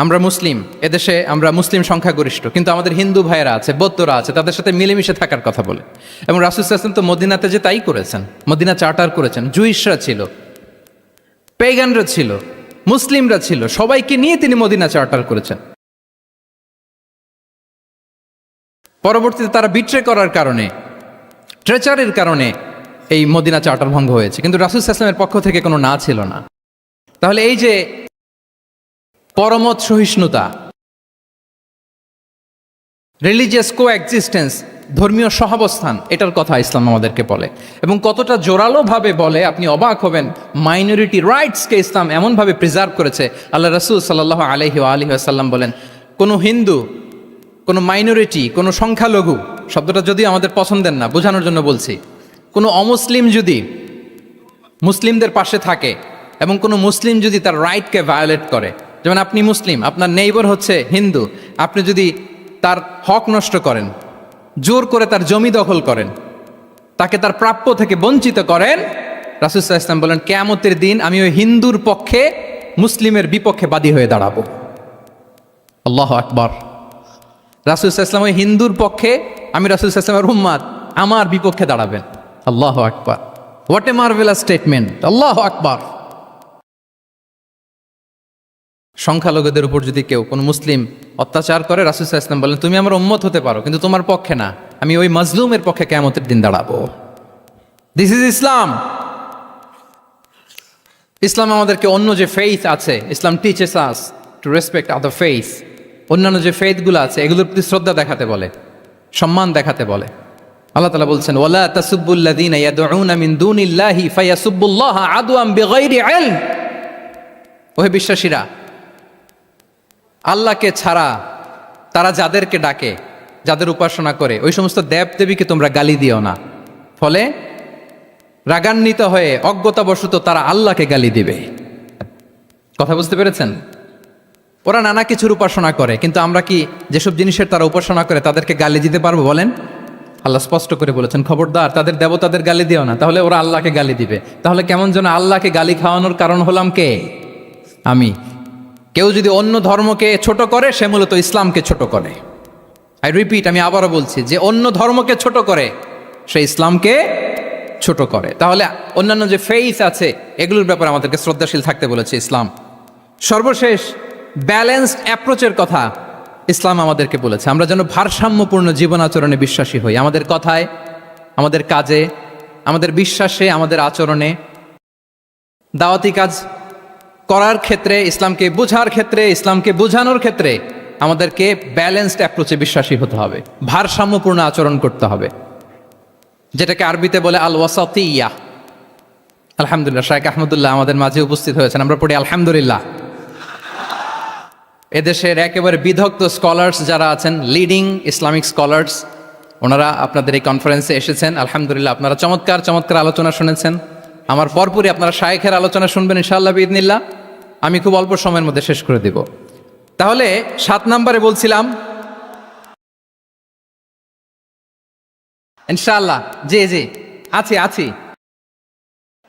Speaker 1: আমরা মুসলিম, এদেশে আমরা মুসলিম সংখ্যাগরিষ্ঠ, কিন্তু আমাদের হিন্দু ভাইয়েরা আছে, বৌদ্ধরা আছে, তাদের সাথে মিলেমিশে থাকার কথা বলে। এবং রাসূল সাল্লাল্লাহু আলাইহি ওয়াসাল্লাম তো মদিনাতে যে তাই করেছেন, মদিনা চার্টার করেছেন। জুইশরা ছিল, পেগানরা ছিল, মুসলিমরা ছিল, সবাইকে নিয়ে তিনি মদিনা চার্টার করেছেন। পরবর্তীতে তারা বিট্রে করার কারণে, ট্রেচারের কারণে এই মদিনা চার্টার ভঙ্গ হয়েছে, কিন্তু রাসূল সাল্লাল্লাহু আলাইহি ওয়াসাল্লামের পক্ষ থেকে কোনো না ছিল না। তাহলে এই যে পরমত সহিষ্ণুতা, রিলিজিয়াস কো এক্সিস্টেন্স, ধর্মীয় সহাবস্থান, এটার কথা ইসলাম আমাদেরকে বলে। এবং কতটা জোরালোভাবে বলে আপনি অবাক হবেন। মাইনরিটি রাইটসকে ইসলাম এমনভাবে প্রিজার্ভ করেছে। আল্লাহ রাসূল সাল্লাল্লাহু আলাইহি ওয়াসাল্লাম বলেন, কোনো হিন্দু, কোনো মাইনরিটি, কোনো সংখ্যালঘু, শব্দটা যদিও আমাদের পছন্দের না, বোঝানোর জন্য বলছি, কোনো অমুসলিম যদি মুসলিমদের পাশে থাকে এবং কোনো মুসলিম যদি তার রাইটকে ভায়োলেট করে, যেমন আপনি মুসলিম, আপনার নেইবার হচ্ছে হিন্দু, আপনি যদি তার হক নষ্ট করেন, জোর করে তার জমি দখল করেন, তাকে তার প্রাপ্য থেকে বঞ্চিত করেন, রাসূল সাল্লাল্লাহু আলাইহি ওয়াসাল্লাম বলেন কিয়ামতের দিন আমি ওই হিন্দুর পক্ষে মুসলিমের বিপক্ষে বাদী হয়ে দাঁড়াবো। আল্লাহু আকবার। রাসূল সাল্লাল্লাহু আলাইহি ওয়াসাল্লাম ওই হিন্দুর পক্ষে, আমি রাসূল সাল্লাল্লাহু আলাইহি ওয়াসাল্লামের উম্মত, আমার বিপক্ষে দাঁড়াবেন। আল্লাহু আকবার। What a marvellous statement. আল্লাহু আকবার। সংখ্যালঘুদের উপর যদি কেউ কোনো মুসলিম অত্যাচার করে, রাসূল সাল্লাল্লাহু আলাইহি ওয়াসাল্লাম বলেন তুমি আমার উম্মত হতে পারো, কিন্তু তোমার পক্ষে না, আমি ওই মাজলুমের পক্ষে কিয়ামতের দিন দাঁড়াবো। দিস ইজ ইসলাম। ইসলাম আমাদেরকে অন্য যে ফেইথ আছে, Islam teaches us to respect other faith. অন্যান্য যে ফেইথগুলো আছে এগুলোর প্রতি শ্রদ্ধা দেখাতে বলে, সম্মান দেখাতে বলে। আল্লাহ তাআলা বলছেন ওয়ালা তাসুব্বুল্লাযীনা ইয়াদউনা মিন দুনিল্লাহি ফায়াসুব্বুল্লাহা আদওয়াম বিগাইরি ইলম। ওহে বিশ্বাসীরা, আল্লাহকে ছাড়া তারা যাদেরকে ডাকে, যাদের উপাসনা করে, ওই সমস্ত দেবদেবীকে তোমরা গালি দিও না। ফলে রাগান্বিত হয়ে অজ্ঞতাবশত তারা আল্লাহকে গালি দিবে। কথা বুঝতে পেরেছেন? ওরা নানা কিছুর উপাসনা করে, কিন্তু আমরা কি যেসব জিনিসের তারা উপাসনা করে তাদেরকে গালি দিতে পারবো বলেন? আল্লাহ স্পষ্ট করে বলেছেন খবরদার তাদের দেবতাদের গালি দিও না, তাহলে ওরা আল্লাহকে গালি দিবে। তাহলে কেমন যেন আল্লাহকে গালি খাওয়ানোর কারণ হলাম কে? আমি। কেউ যদি অন্য ধর্মকে ছোট করে সে মূলত ইসলামকে ছোট করে। আই রিপিট, আমি আবারও বলছি, যে অন্য ধর্মকে ছোট করে সে ইসলামকে ছোট করে। তাহলে অন্যান্য যে ফেইথ আছে এগুলোর ব্যাপারে আমাদেরকে শ্রদ্ধাশীল থাকতে বলেছে ইসলাম। সর্বশেষ ব্যালেন্সড অ্যাপ্রোচের কথা ইসলাম আমাদেরকে বলেছে। আমরা যেন ভারসাম্যপূর্ণ জীবন আচরণে বিশ্বাসী হই, আমাদের কথায়, আমাদের কাজে, আমাদের বিশ্বাসে, আমাদের আচরণে। দাওয়াতি কাজ করার ক্ষেত্রে, ইসলামকে বোঝার ক্ষেত্রে, ইসলামকে বোঝানোর ক্ষেত্রে আমাদেরকে ব্যালেন্সড অ্যাপ্রোচে বিশ্বাসী হতে হবে, ভারসাম্যপূর্ণ আচরণ করতে হবে, যেটাকে আরবিতে বলে আল ওয়াসাতিয়া। আলহামদুলিল্লাহ, শাইখ আহমদুল্লাহ আমাদের মাঝে উপস্থিত হয়েছেন, আমরা পড়ি আলহামদুলিল্লাহ। এদেশের একেবারে বিদগ্ধ স্কলার্স যারা আছেন, লিডিং ইসলামিক স্কলার্স, ওনারা আপনাদের এই কনফারেন্সে এসেছেন। আলহামদুলিল্লাহ, আপনারা চমৎকার চমৎকার আলোচনা শুনেছেন। আমার পরপরই আপনারা শাইখের আলোচনা শুনবেন ইনশাআল্লাহ বিইذনিল্লাহ। আমি খুব অল্প সময়ের মধ্যে শেষ করে দিব। তাহলে 7 নম্বরে বলছিলাম ইনশাআল্লাহ। জি জি, আছি আছি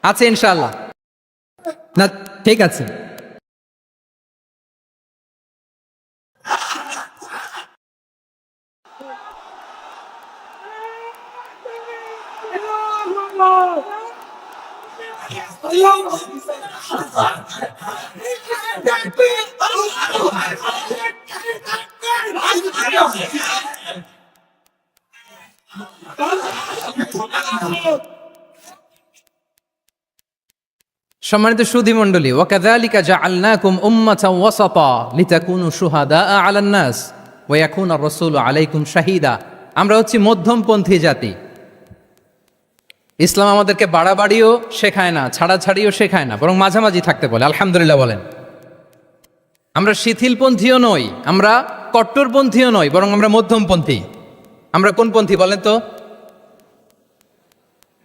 Speaker 1: আছে ইনশাআল্লাহ। না ঠিক আছে। সম্মানিত সুধী মণ্ডলী, ওয়াকাযালিকা জাআলনাকুম উম্মাতাও ওয়াসাতা লিতাকুনু শুহাদা আলান নাস ওয়া ইয়াকুনা আর-রাসূলু আলাইকুম শাহীদা। আমরা হচ্ছি মধ্যমপন্থী জাতি। ইসলাম আমাদেরকে বাড়াবাড়িও শেখায় না, ছাড়াছাড়িও শেখায় না, বরং মাঝামাঝি থাকতে বলে। আলহামদুলিল্লাহ বলেন। আমরা শিথিলপন্থীও নই, আমরা কট্টরপন্থীও নই, বরং আমরা মধ্যমপন্থী। আমরা কোন পন্থী বলেন তো?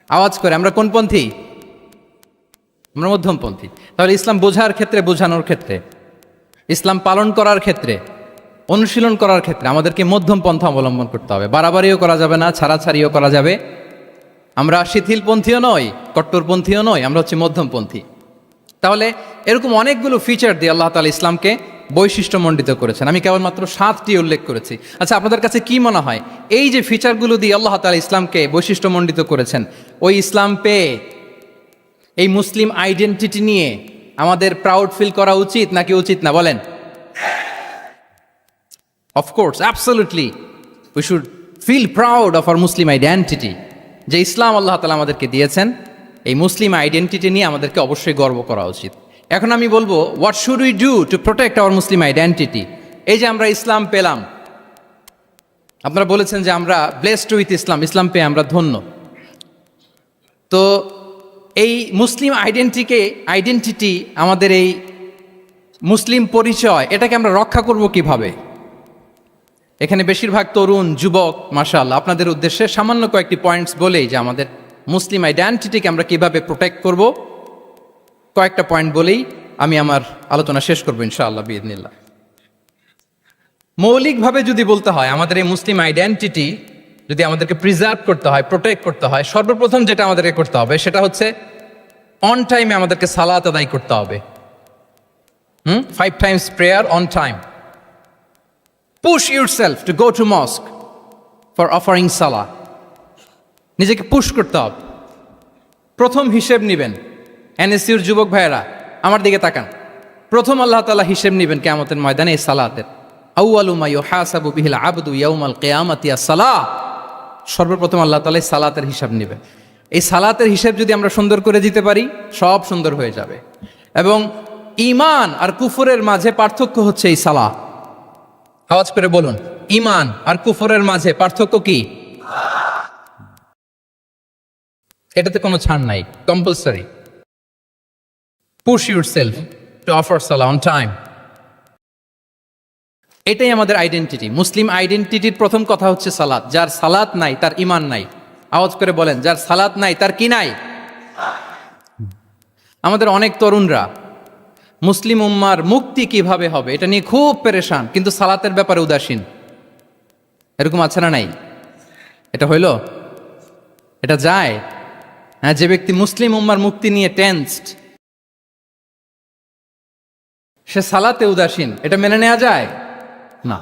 Speaker 1: আওয়াজ করে, আমরা কোন পন্থী? আমরা মধ্যমপন্থী। তাহলে ইসলাম বোঝার ক্ষেত্রে, বোঝানোর ক্ষেত্রে, ইসলাম পালন করার ক্ষেত্রে, অনুশীলন করার ক্ষেত্রে আমাদেরকে মধ্যম পন্থা অবলম্বন করতে হবে। বাড়াবাড়িও করা যাবে না, ছাড়াছাড়িও করা যাবে। আমরা শিথিলপন্থীও নই, কট্টরপন্থীও নই, আমরা হচ্ছে মধ্যমপন্থী। তাহলে এরকম অনেকগুলো ফিচার দিয়ে আল্লাহ তাআলা ইসলামকে বৈশিষ্ট্যমণ্ডিত করেছেন। আমি কেবলমাত্র 7টি উল্লেখ করেছি। আচ্ছা, আপনাদের কাছে কি মনে হয় এই যে ফিচারগুলো দিয়ে আল্লাহ তাআলা ইসলামকে বৈশিষ্ট্যমণ্ডিত করেছেন, ওই ইসলাম পেয়ে এই মুসলিম আইডেন্টিটি নিয়ে আমাদের প্রাউড ফিল করা উচিত নাকি উচিত না? বলেন। Of course, absolutely we should feel proud of our Muslim identity. যে ইসলাম আল্লাহ তাআলা আমাদেরকে দিয়েছেন, এই মুসলিম আইডেন্টিটি নিয়ে আমাদেরকে অবশ্যই গর্ব করা উচিত। এখন আমি বলবো, what should we do to protect our Muslim identity? এই যে আমরা ইসলাম পেলাম, আপনারা বলেছেন যে আমরা ব্লেসড উইথ ইসলাম, ইসলাম পেয়ে আমরা ধন্য। তো এই মুসলিম আইডেন্টিটি, আমাদের এই মুসলিম পরিচয়, এটাকে আমরা রক্ষা করব কিভাবে? এখানে বেশিরভাগ তরুণ যুবক, মাশাআল্লাহ, আপনাদের উদ্দেশ্যে সামান্য কয়েকটি পয়েন্টস বলেই যে আমাদের মুসলিম আইডেন্টিটিকে আমরা কিভাবে প্রোটেক্ট করব, কয়েকটা পয়েন্ট বলেই আমি আমার আলোচনা শেষ করবো ইনশাআল্লাহ বিইذনিল্লাহ। মৌলিকভাবে যদি বলতে হয়, আমাদের এই মুসলিম আইডেন্টিটি যদি আমাদেরকে প্রিজার্ভ করতে হয়, প্রোটেক্ট করতে হয়, সর্বপ্রথম যেটা আমাদেরকে করতে হবে সেটা হচ্ছে অন টাইমে আমাদেরকে সালাত আদায় করতে হবে। 5 times prayer on time. Push yourself to go to mosque for offering salah. নিজেকে পুশ করতে হবে। প্রথম হিসেব নিবেন। এনএসইউর যুবক ভাইয়েরা আমার দিকে তাকান। প্রথম আল্লাহ তাআলা হিসেব নিবেন কিয়ামতের ময়দানে এই সালাতের। আউয়ালু মা ইউহাসাবু বিহিল আবদু ইয়াউমাল কিয়ামাতি আস-সালাহ। সর্বপ্রথম আল্লাহ তাআলা এই সালাতের হিসাব নেবে। এই সালাতের হিসাব যদি আমরা সুন্দর করে দিতে পারি, সব সুন্দর হয়ে যাবে। এবং ঈমান আর কুফরের মাঝে পার্থক্য হচ্ছে এই সালাহ। আওয়াজ করে বলুন, ঈমান আর কুফরের মাঝে পার্থক্য কি? এটাতে কোনো ছাড় নাই, compulsory. Push yourself to offer Salah on time. এটাই আমাদের আইডেন্টিটি। মুসলিম আইডেন্টিটির প্রথম কথা হচ্ছে সালাত। যার সালাত নাই তার ঈমান নাই। আওয়াজ করে বলেন, যার সালাত নাই তার কি নাই? আমাদের অনেক তরুণরা মুসলিম উম্মার মুক্তি কিভাবে হবে এটা নিয়ে খুব পেরেশান, কিন্তু সালাতের ব্যাপারে উদাসীন। এরকম আছে না নাই? এটা হইল? এটা যায়? হ্যাঁ, যে ব্যক্তি মুসলিম উম্মার মুক্তি নিয়ে টেন্সড, সে সালাতে উদাসীন, এটা মেনে নেওয়া যায় না।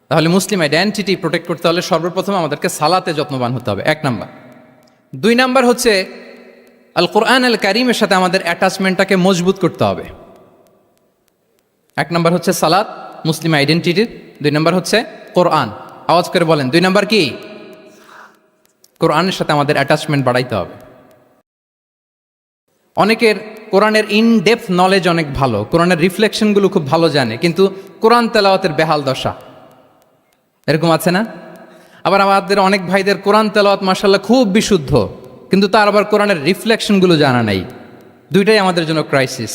Speaker 1: তাহলে মুসলিম আইডেন্টিটি প্রোটেক্ট করতে হলে সর্বপ্রথম আমাদেরকে সালাতে যত্নবান হতে হবে, 1 নাম্বার। 2 নাম্বার হচ্ছে আল কোরআন আল কারীমের সাথে আমাদের অ্যাটাচমেন্টটাকে মজবুত করতে হবে। 1 নাম্বার হচ্ছে সালাত মুসলিম আইডেন্টিটির, 2 নাম্বার হচ্ছে কোরআন। আওয়াজ করে বলেন, 2 নাম্বার কি? কোরআনের সাথে আমাদের অ্যাটাচমেন্ট বাড়াইতে হবে। অনেকের কোরআনের ইন ডেপথ নলেজ অনেক ভালো, কোরআনের রিফ্লেকশনগুলো খুব ভালো জানে, কিন্তু কোরআন তেলাওয়াতের বেহাল দশা। এরকম আছে না? আবার আমাদের অনেক ভাইদের কোরআন তেলাওয়াত মাশাআল্লাহ খুব বিশুদ্ধ, কিন্তু তার আবার কোরআনের রিফ্লেকশনগুলো জানা নাই। দুইটাই আমাদের জন্য crisis.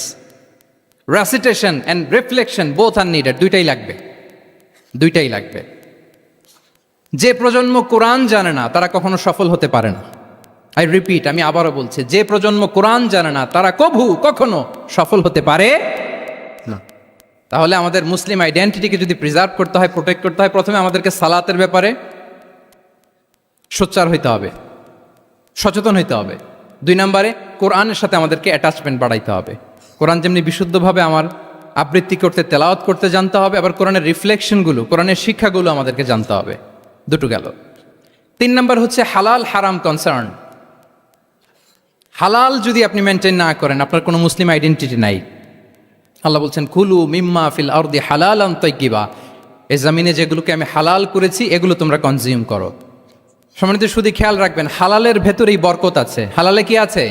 Speaker 1: Recitation and reflection both are needed. দুইটাই লাগবে। যে প্রজন্ম কোরআন জানে না তারা কখনো সফল হতে পারে না। আই রিপিট, আমি আবারও বলছি, যে প্রজন্ম কোরআন জানে না তারা কখনো সফল হতে পারে না। তাহলে আমাদের মুসলিম আইডেন্টিটিকে যদি প্রিজার্ভ করতে হয়, প্রোটেক্ট করতে হয়, প্রথমে আমাদেরকে সালাতের ব্যাপারে সোচ্চার হইতে হবে, সচেতন হইতে হবে। 2 নম্বরে কোরআনের সাথে আমাদেরকে অ্যাটাচমেন্ট বাড়াইতে হবে। কোরআন যেমনি বিশুদ্ধভাবে আমার আবৃত্তি করতে, তেলাওয়াত করতে জানতে হবে, আবার কোরআনের রিফ্লেকশনগুলো, কোরআনের শিক্ষাগুলো আমাদেরকে জানতে হবে। দুটো গেল। 3 নম্বর হচ্ছে হালাল হারাম কনসার্ন। হালাল যদি আপনি মেনটেন না করেন, আপনার কোনো মুসলিম আইডেন্টিটি নাই। আল্লাহ বলছেন কুলু মিম্মা ফিল আরদি হালালান তাইয়্যিবা, এই জমিনে যেগুলোকে আমি হালাল করেছি এগুলো তোমরা কনজিউম করো। সম্মানিত শুধু খেয়াল রাখবেন, হালালের ভেতরেই বরকত আছে। হালালে কি আছে?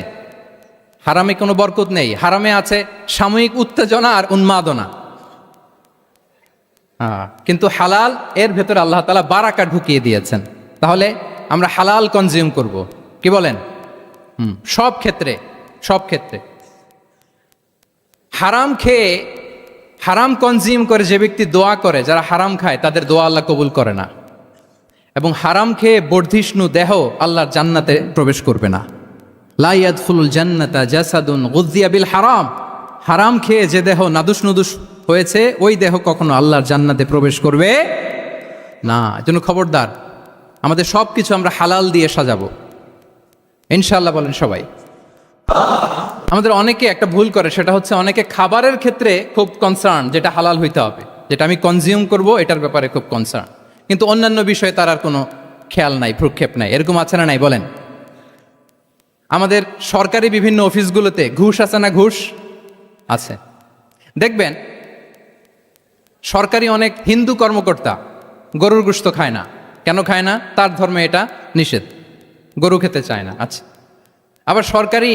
Speaker 1: হারামে কোনো বরকত নেই। হারামে আছে সাময়িক উত্তেজনা আর উন্মাদনা। কিন্তু হালাল এর ভেতরে আল্লাহ তাআলা বারাকা ঢুকিয়ে দিয়েছেন। তাহলে আমরা হালাল কনজিউম করব, কি বলেন? সব ক্ষেত্রে, সব ক্ষেত্রে। হারাম খেয়ে, হারাম কনজিউম করে যে ব্যক্তি দোয়া করে, যারা হারাম খায় তাদের দোয়া আল্লাহ কবুল করে না। এবং হারাম খেয়ে বর্ধিষ্ণু দেহ আল্লাহর জান্নাতে প্রবেশ করবে না। লা ইয়াদখুলুল জান্নাতা জাসাদুন গুযিয়া বিল হারাম, হারাম খেয়ে যে দেহ নাদুস নুদুস হয়েছে ওই দেহ কখনো আল্লাহর জান্নাতে প্রবেশ করবে না। এজন্য খবরদার, আমাদের সব কিছু আমরা হালাল দিয়ে সাজাবো ইনশাআল্লাহ। বলেন সবাই। আমাদের অনেকে একটা ভুল করে, সেটা হচ্ছে অনেকে খাবারের ক্ষেত্রে খুব কনসার্ন, যেটা হালাল হইতে হবে, যেটা আমি কনজিউম করব এটার ব্যাপারে খুব কনসার্ন, কিন্তু অন্যান্য বিষয়ে তার আর কোনো খেয়াল নাই, ভ্রুক্ষেপ নাই। এরকম আছে না নাই বলেন? আমাদের সরকারি বিভিন্ন অফিসগুলোতে ঘুষ আছে না? ঘুষ আছে। দেখবেন সরকারি অনেক হিন্দু কর্মকর্তা গরুর গোশত খায় না। কেন খায় না? তার ধর্মে এটা নিষেধ, গরু খেতে চায় না। আচ্ছা, আবার সরকারি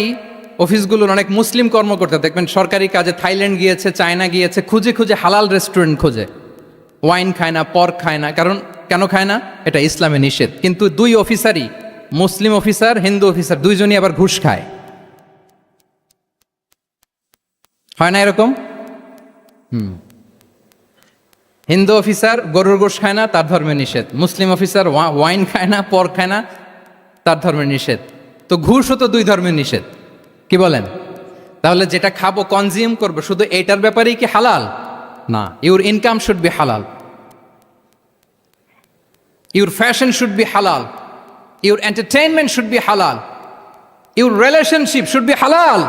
Speaker 1: অফিসগুলোর অনেক মুসলিম কর্মকর্তা দেখবেন সরকারি কাজে থাইল্যান্ড গিয়েছে, চায়না গিয়েছে, খুঁজে খুঁজে হালাল রেস্টুরেন্ট খোঁজে, ওয়াইন খায় না, পর্ক খায় না। কারণ কেন খায় না? এটা ইসলামে নিষেধ। কিন্তু দুই অফিসারই, মুসলিম অফিসার হিন্দু অফিসার, দুইজনই আবার ঘুষ খায়। হয় না এরকম? হিন্দু অফিসার গরুর গোশ খায় না, তার ধর্মে নিষেধ। মুসলিম অফিসার ওয়াইন খায় না, পর্ক খায় না, তার ধর্মে নিষেধ। তো ঘুষও তো দুই ধর্মের নিষেধ, কি বলেন? তাহলে যেটা খাবো, কনজিউম করবো, শুধু এইটার ব্যাপারেই কি হালাল? না। ইউর ইনকাম শুড বি হালাল, ইউর ফ্যাশন শুড বি হালাল, ইউর এন্টারটেইনমেন্ট শুড বি হালাল, ইউর রিলেশনশিপ শুড বি হালাল।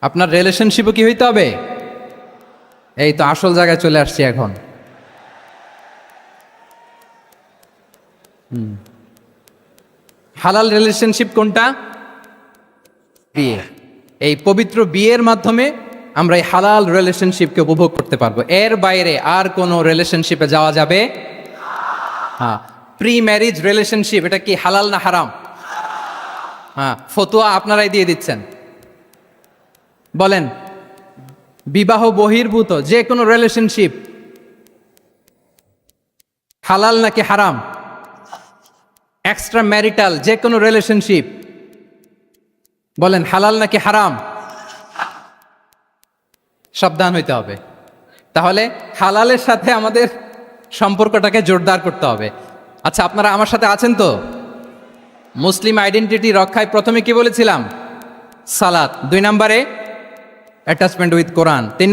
Speaker 1: আপনার রিলেশনশিপও কি হইতে হবে? এই তো আসল জায়গায় চলে আসছি এখন। হালাল রিলেশনশিপ কোনটা? বিয়ে। এই পবিত্র বিয়ের মাধ্যমে আমরা এই হালাল রিলেশনশিপকে উপভোগ করতে পারবো। এর বাইরে আর কোনো রিলেশনশিপে যাওয়া যাবে? হ্যাঁ। প্রি ম্যারিজ রিলেশনশিপ, এটা কি হালাল না হারাম? হ্যাঁ, ফতোয়া আপনারাই দিয়ে দিচ্ছেন। বলেন, বিবাহ বহির্ভূত যে কোনো রিলেশনশিপ হালাল নাকি হারাম? এক্সট্রা ম্যারিটাল যে কোনো রিলেশনশিপ বলেন হালাল নাকি হারাম? সাবধান হইতে হবে। তাহলে হালালের সাথে আমাদের সম্পর্কটাকে জোরদার করতে হবে। আচ্ছা, আপনারা আমার সাথে আছেন তো? মুসলিম আইডেন্টিটি রক্ষায় প্রথমে কি বলেছিলাম? সালাত। 2 নম্বরে অ্যাটাচমেন্ট উইথ কোরআন। 3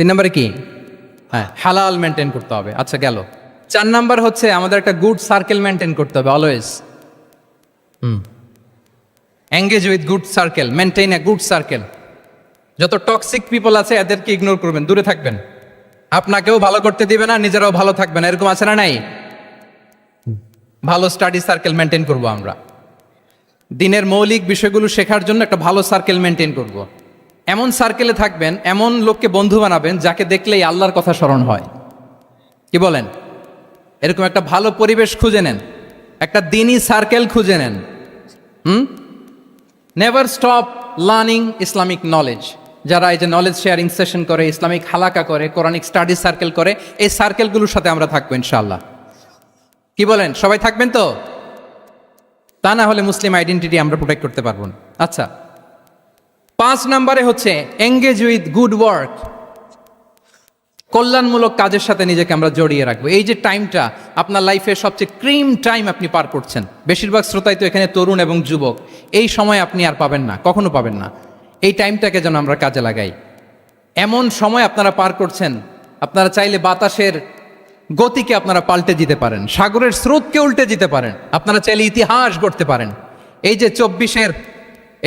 Speaker 1: নম্বরে কি? হ্যাঁ, হালাল মেনটেন করতে হবে। আচ্ছা, গেল। 4 নাম্বার হচ্ছে আমাদের একটা গুড সার্কেল মেনটেন করতে হবে always. Engage with good circle, maintain a good circle. যত টক্সিক পিপল আছে এদেরকে ইগনোর করবেন, দূরে থাকবেন। আপনাকেও ভালো করতে দিবে না, নিজেরাও ভালো থাকবেন। এরকম আছে না নাই? ভালো স্টাডি সার্কেল মেনটেন করব আমরা। দিনের মৌলিক বিষয়গুলো শেখার জন্য একটা ভালো সার্কেল মেনটেন করব। এমন সার্কেলে থাকবেন, এমন লোককে বন্ধু বানাবেন যাকে দেখলেই আল্লাহর কথা স্মরণ হয়, কি বলেন? এরকম একটা ভালো পরিবেশ খুঁজে নেন, একটা দিনী সার্কেল খুঁজে নেন। Never stop learning Islamic knowledge. যারা এই যে নলেজ শেয়ারিং সেশন করে, ইসলামিক হালাকা করে, কোরআনিক স্টাডি সার্কেল করে, এই সার্কেলগুলোর সাথে আমরা থাকবো ইনশাআল্লাহ। কি বলেন? সবাই থাকবেন তো? তা না হলে মুসলিম আইডেন্টিটি আমরা প্রোটেক্ট করতে পারবো না। আচ্ছা, 5 নম্বরে হচ্ছে এঙ্গেজ উইথ গুড ওয়ার্ক। কল্যাণমূলক কাজের সাথে নিজেকে আমরা জড়িয়ে রাখবো। এই যে টাইমটা আপনার লাইফের সবচেয়ে ক্রিম টাইম আপনি পার করছেন, বেশিরভাগ শ্রোতাই তো এখানে তরুণ এবং যুবক, এই সময় আপনি আর পাবেন না, কখনো পাবেন না। এই টাইমটাকে যেন আমরা কাজে লাগাই। এমন সময় আপনারা পার করছেন, আপনারা চাইলে বাতাসের গতিকে আপনারা পাল্টে দিতে পারেন, সাগরের স্রোতকে উল্টে দিতে পারেন, আপনারা চাইলে ইতিহাস গড়তে পারেন। এই যে 24-এর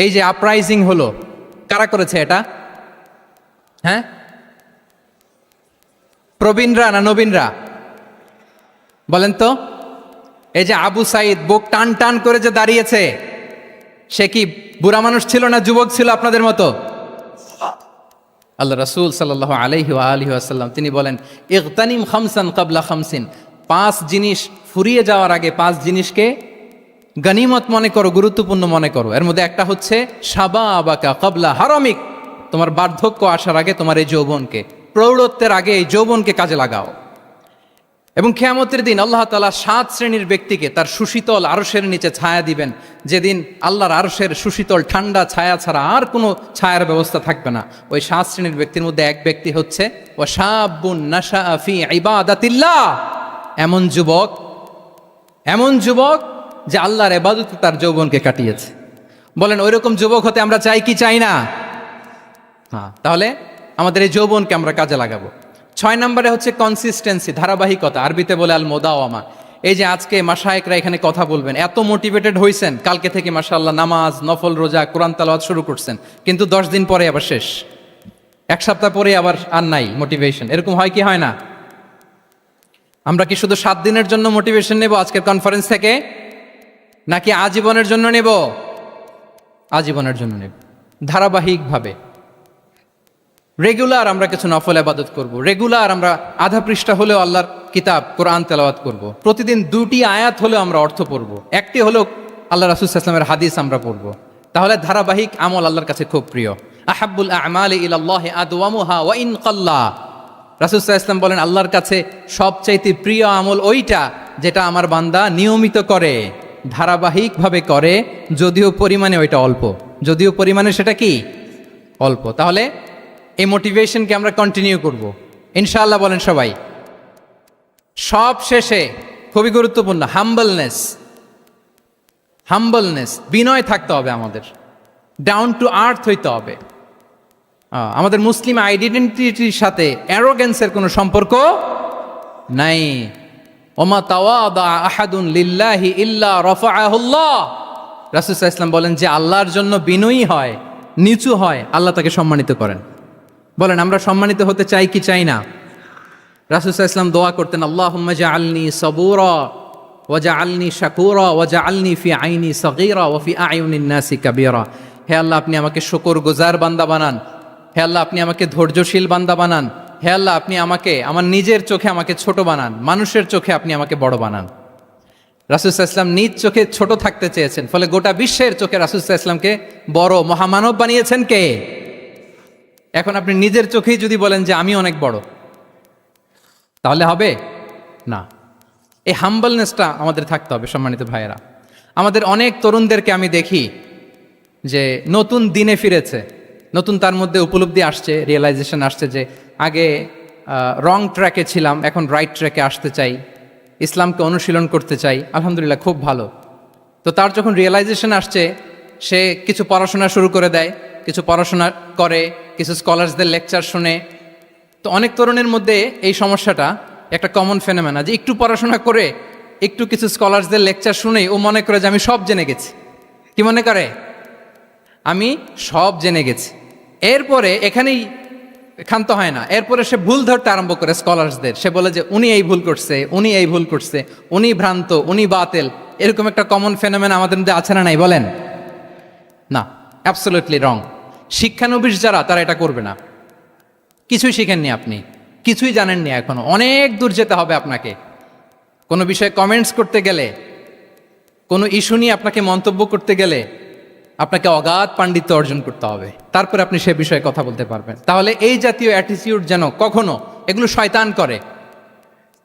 Speaker 1: এই যে আপরাইজিং হলো, কারা করেছে এটা? হ্যাঁ, প্রবীণরা না নবীনরা? বলেন তো। এই যে আবু সাইদ বুক টান টান করে যে দাঁড়িয়েছে, সে কি বুড়া মানুষ ছিল না যুবক ছিল আপনাদের মতো? আল্লাহ রাসূল সাল্লাল্লাহু আলাইহি ওয়া আলিহি ওয়াসাল্লাম তিনি বলেন, ইগতানিম খামসান ক্বাবলা খামসিন, 5 জিনিস ফুরিয়ে যাওয়ার আগে 5 জিনিসকে গনিমত মনে করো, গুরুত্বপূর্ণ মনে করো। এর মধ্যে একটা হচ্ছে শাবাবাকা ক্বাবলা হারামিক, তোমার বার্ধক্য আসার আগে তোমার এই যৌবনকে, প্রৌঢ়ত্বের আগে এই যৌবনকে কাজে লাগাও। এবং কিয়ামতের দিন আল্লাহ তাআলা 7 শ্রেণীর ব্যক্তিকে তার সুশীতল আরশের নিচে ছায়া দিবেন, যেদিন আল্লাহর আরশের সুশীতল ঠান্ডা ছায়া ছাড়া আর কোনো ছায়ার ব্যবস্থা থাকবে না। ওই 7 শ্রেণীর ব্যক্তির মধ্যে এক ব্যক্তি হচ্ছে ওয়াশাবুন নাশাআ ফি ইবাদাতিল্লাহ, এমন যুবক যে আল্লাহর ইবাদতে তার যৌবনকে কাটিয়েছে। বলেন ওইরকম যুবক হতে আমরা চাই কি চাই না? হ্যাঁ, তাহলে আমাদের এই যৌবনকে আমরা কাজে লাগাবো। 6 নম্বরে হচ্ছে কনসিস্টেন্সি, ধারাবাহিকতা, আরবিতে বলে আল মোদাওয়ামা। এই যে আজকে মাশায়েখরা এখানে কথা বলবেন, এত মোটিভেটেড হয়েছেন, কালকে থেকে মাশাআল্লাহ নামাজ, নফল রোজা, কোরআন তেলাওয়াত শুরু করছেন, কিন্তু 10 দিন পরে আবার শেষ, 1 সপ্তাহ পরে আবার আর নাই মোটিভেশন। এরকম হয় কি হয় না? আমরা কি শুধু 7 দিনের জন্য মোটিভেশন নেব আজকের কনফারেন্স থেকে, নাকি আজীবনের জন্য নেব? আজীবনের জন্য নেব। ধারাবাহিকভাবে রেগুলার আমরা কিছু নফল ইবাদত করব, রেগুলার আমরা আধা পৃষ্ঠা হলেও আল্লাহর কিতাব কোরআন তেলাওয়াত করব, প্রতিদিন 2টি আয়াত হলেও আমরা অর্থ পড়ব, একটি হলেও আল্লাহ রাসূল সাল্লাল্লাহু আলাইহি ওয়াসাল্লামের হাদিস আমরা পড়ব। তাহলে ধারাবাহিক আমল আল্লাহর কাছে খুব প্রিয়। আহাব্বুল আ'মালি ইলাল্লাহি আদওয়ামুহা ওয়া ইন কাল্লা, রাসূল সাল্লাল্লাহু আলাইহি ওয়াসাল্লাম বলেন আল্লাহর কাছে সবচাইতে প্রিয় আমল ওইটা যেটা আমার বান্দা নিয়মিত করে, ধারাবাহিকভাবে করে, যদিও পরিমাণে ওইটা অল্প, যদিও পরিমাণে সেটা কি অল্প। তাহলে এই মোটিভেশনকে আমরা কন্টিনিউ করব ইনশাআল্লাহ। বলেন সবাই। সব শেষে খুবই গুরুত্বপূর্ণ হাম্বলনেস, বিনয় থাকতে হবে আমাদের, ডাউন টু আর্থ হইতে হবে। আমাদের মুসলিম আইডেন্টিটির সাথে অ্যারোগেন্সের কোনো সম্পর্ক নাই। ওমা তাওয়াদা আহাদুন লিল্লাহি ইল্লা রাফাআহুল্লাহ, রাসূল সাল্লাল্লাহু আলাইহি ওয়াসাল্লাম বলেন যে আল্লাহর জন্য বিনয়ী হয়, নিচু হয়, আল্লাহ তাকে সম্মানিত করেন। বলেন আমরা সম্মানিত হতে চাই কি চাই না? রাসূল সাল্লাল্লাহু আলাইহি ওয়াসাল্লাম দোয়া করতেন, আল্লাহুম্মা জাআলনি সাবুরা ওয়া জাআলনি শাকুরা ওয়া জাআলনি ফি আইনি সাগীরা ওয়া ফি আয়ুনিন নাসি কাবীরা। হে আল্লাহ, আপনি আমাকে শুকরগুজার বান্দা বানান। হে আল্লাহ, আপনি আমাকে ধৈর্যশীল বান্দা বানান। হে আল্লাহ, আপনি আমাকে আমার নিজের চোখে আমাকে ছোট বানান, মানুষের চোখে আপনি আমাকে বড় বানান। রাসূল সাল্লাল্লাহু আলাইহি ওয়াসাল্লাম নিজ চোখে ছোট থাকতে চেয়েছেন, ফলে গোটা বিশ্বের চোখে রাসূল সাল্লাল্লাহু আলাইহি ওয়াসাল্লামকে বড় মহামানব বানিয়েছেন কে? এখন আপনি নিজের চোখেই যদি বলেন যে আমি অনেক বড়, তাহলে হবে না। এই হাম্বলনেসটা আমাদের থাকতে হবে। সম্মানিত ভাইয়েরা, আমাদের অনেক তরুণদেরকে আমি দেখি যে নতুন দিনে ফিরেছে, নতুন তার মধ্যে উপলব্ধি আসছে, রিয়েলাইজেশন আসছে যে আগে রং ট্র্যাকে ছিলাম, এখন রাইট ট্র্যাকে আসতে চাই, ইসলামকে অনুশীলন করতে চাই। আলহামদুলিল্লাহ, খুব ভালো। তো তার যখন রিয়েলাইজেশন আসছে, সে কিছু পড়াশোনা শুরু করে দেয়, কিছু পড়াশোনা করে, কিছু স্কলার্সদের লেকচার শুনে। তো অনেক তরুণের মধ্যে এই সমস্যাটা একটা কমন ফেনোমেনা, যে একটু পড়াশোনা করে, একটু কিছু স্কলার্সদের লেকচার শুনেই ও মনে করে যে আমি সব জেনে গেছি। কি মনে করে? আমি সব জেনে গেছি। এরপরে এখানেই ক্ষান্ত হয় না, এরপরে সে ভুল ধরতে আরম্ভ করে স্কলার্সদের। সে বলে যে উনি এই ভুল করছে, উনি এই ভুল করছে, উনি ভ্রান্ত, উনি বাতেল। এরকম একটা কমন ফেনোমেনা আমাদের মধ্যে আছে না নাই? বলেন না, অ্যাবসলিউটলি রং। শিক্ষানবিশ যারা, তারা এটা করবে না। কিছুই শিখেননি আপনি, কিছুই জানেননি, এখনো অনেক দূর যেতে হবে আপনাকে। কোনো বিষয়ে কমেন্টস করতে গেলে, কোনো ইস্যু নিয়ে আপনাকে মন্তব্য করতে গেলে আপনাকে অগাধ পাণ্ডিত্য অর্জন করতে হবে, তারপরে আপনি সে বিষয়ে কথা বলতে পারবেন। তাহলে এই জাতীয় অ্যাটিটিউড যেন কখনো, এগুলো শয়তান করে,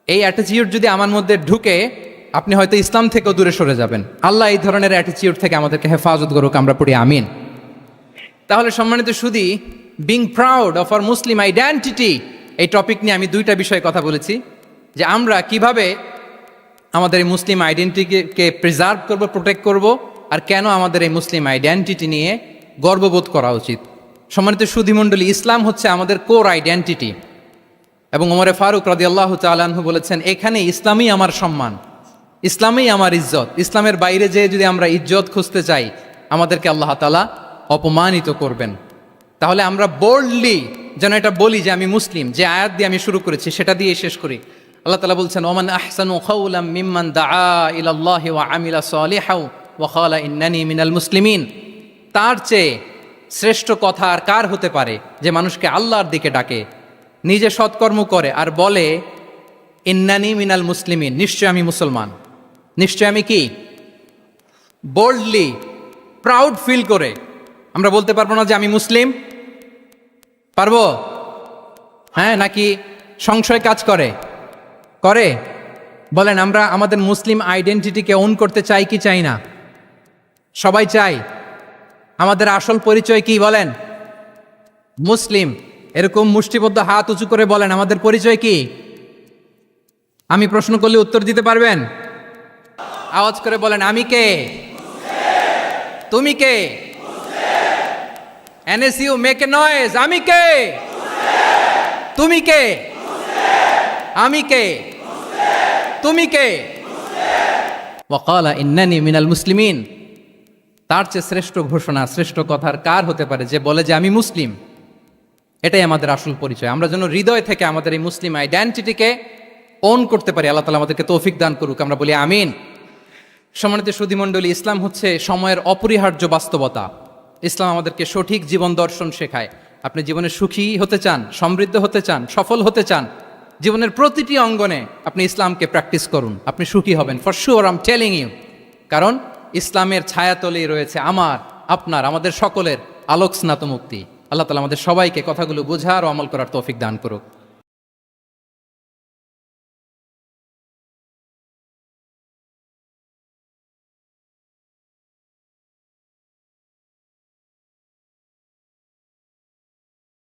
Speaker 1: এই অ্যাটিটিউড যদি আমার মধ্যে ঢুকে, আপনি হয়তো ইসলাম থেকেও দূরে সরে যাবেন। আল্লাহ এই ধরনের অ্যাটিটিউড থেকে আমাদেরকে হেফাজত করুক, আমরা পড়ি আমিন। তাহলে সম্মানিত সুধী, being proud of our Muslim identity, এই টপিক নিয়ে আমি 2টা বিষয়ে কথা বলেছি, যে আমরা কিভাবে আমাদের এই মুসলিম আইডেন্টিটিকে প্রিজার্ভ করব, প্রোটেক্ট করব, আর কেন আমাদের এই মুসলিম আইডেন্টিটি নিয়ে গর্ববোধ করা উচিত। সম্মানিত সুধী মণ্ডলী, ইসলাম হচ্ছে আমাদের কোর আইডেন্টিটি, এবং ওমরে ফারুক রাদিয়াল্লাহু তাআলা আনহু বলেছেন, এখানে ইসলামই আমার সম্মান, ইসলামই আমার ইজ্জত। ইসলামের বাইরে যেয়ে যদি আমরা ইজ্জত খুঁজতে চাই, আমাদেরকে আল্লাহ তাআলা অপমানিত করবেন। তাহলে আমরা বোল্ডলি যেন এটা বলি যে আমি মুসলিম। যে আয়াত দিয়ে আমি শুরু করেছি সেটা দিয়ে শেষ করি, আল্লাহ তাআলা বলছেন, ওমান আহসানু কাওলাম মিম্মান দাআ ইলাল্লাহি ওয়া আমিলা সালিহাও ওয়া ক্বালা ইন্নানি মিনাল মুসলিমিন। তার চেয়ে শ্রেষ্ঠ কথা আর কার হতে পারে যে মানুষকে আল্লাহর দিকে ডাকে, নিজে সৎকর্ম করে আর বলে ইন্নানি মিনাল মুসলিমিন, নিশ্চয় আমি মুসলমান, নিশ্চয় আমি কি, বোল্ডলি প্রাউড ফিল করে। আমরা বলতে পারবো না যে আমি মুসলিম? পারবো? হ্যাঁ, নাকি সংশয় কাজ করে? করে। বলেন, আমরা আমাদের মুসলিম আইডেন্টিটিকে ওন করতে চাই কি চাই না? সবাই চাই। আমাদের আসল পরিচয় কি বলেন? মুসলিম। এরকম মুষ্টিবদ্ধ হাত উঁচু করে বলেন, আমাদের পরিচয় কি? আমি প্রশ্ন করলে উত্তর দিতে পারবেন? আওয়াজ করে বলেন, আমি কে? তুমি কে? এনএসইউ মেক এ নয়েজ, আমি কে? তুমি কে? আমি কে? তুমি কে? ওয়াকালা ইন্নানি মিনাল মুসলিমিন। তার চেয়ে শ্রেষ্ঠ ঘোষণা, শ্রেষ্ঠ কথার কার হতে পারে যে বলে যে আমি মুসলিম? এটাই আমাদের আসল পরিচয়। আমরা যেন হৃদয় থেকে আমাদের এই মুসলিম আইডেন্টিটিকে ওন করতে পারি। আল্লাহ তাআলা আমাদেরকে তৌফিক দান করুক, আমরা বলি আমিন। সম্মানিত সুধীমণ্ডলী, ইসলাম হচ্ছে সময়ের অপরিহার্য বাস্তবতা। ইসলাম আমাদেরকে সঠিক জীবন দর্শন শেখায়। আপনি জীবনে সুখী হতে চান, সমৃদ্ধ হতে চান, সফল হতে চান, জীবনের প্রতিটি অঙ্গনে আপনি ইসলামকে প্র্যাকটিস করুন, আপনি সুখী হবেন, for sure, I am telling you. কারণ ইসলামের ছায়াতলেই রয়েছে আমার, আপনার, আমাদের সকলের আলোক স্নাত মুক্তি। আল্লাহ তাআলা আমাদের সবাইকে কথাগুলো বোঝার ও আমল করার তৌফিক দান করুক।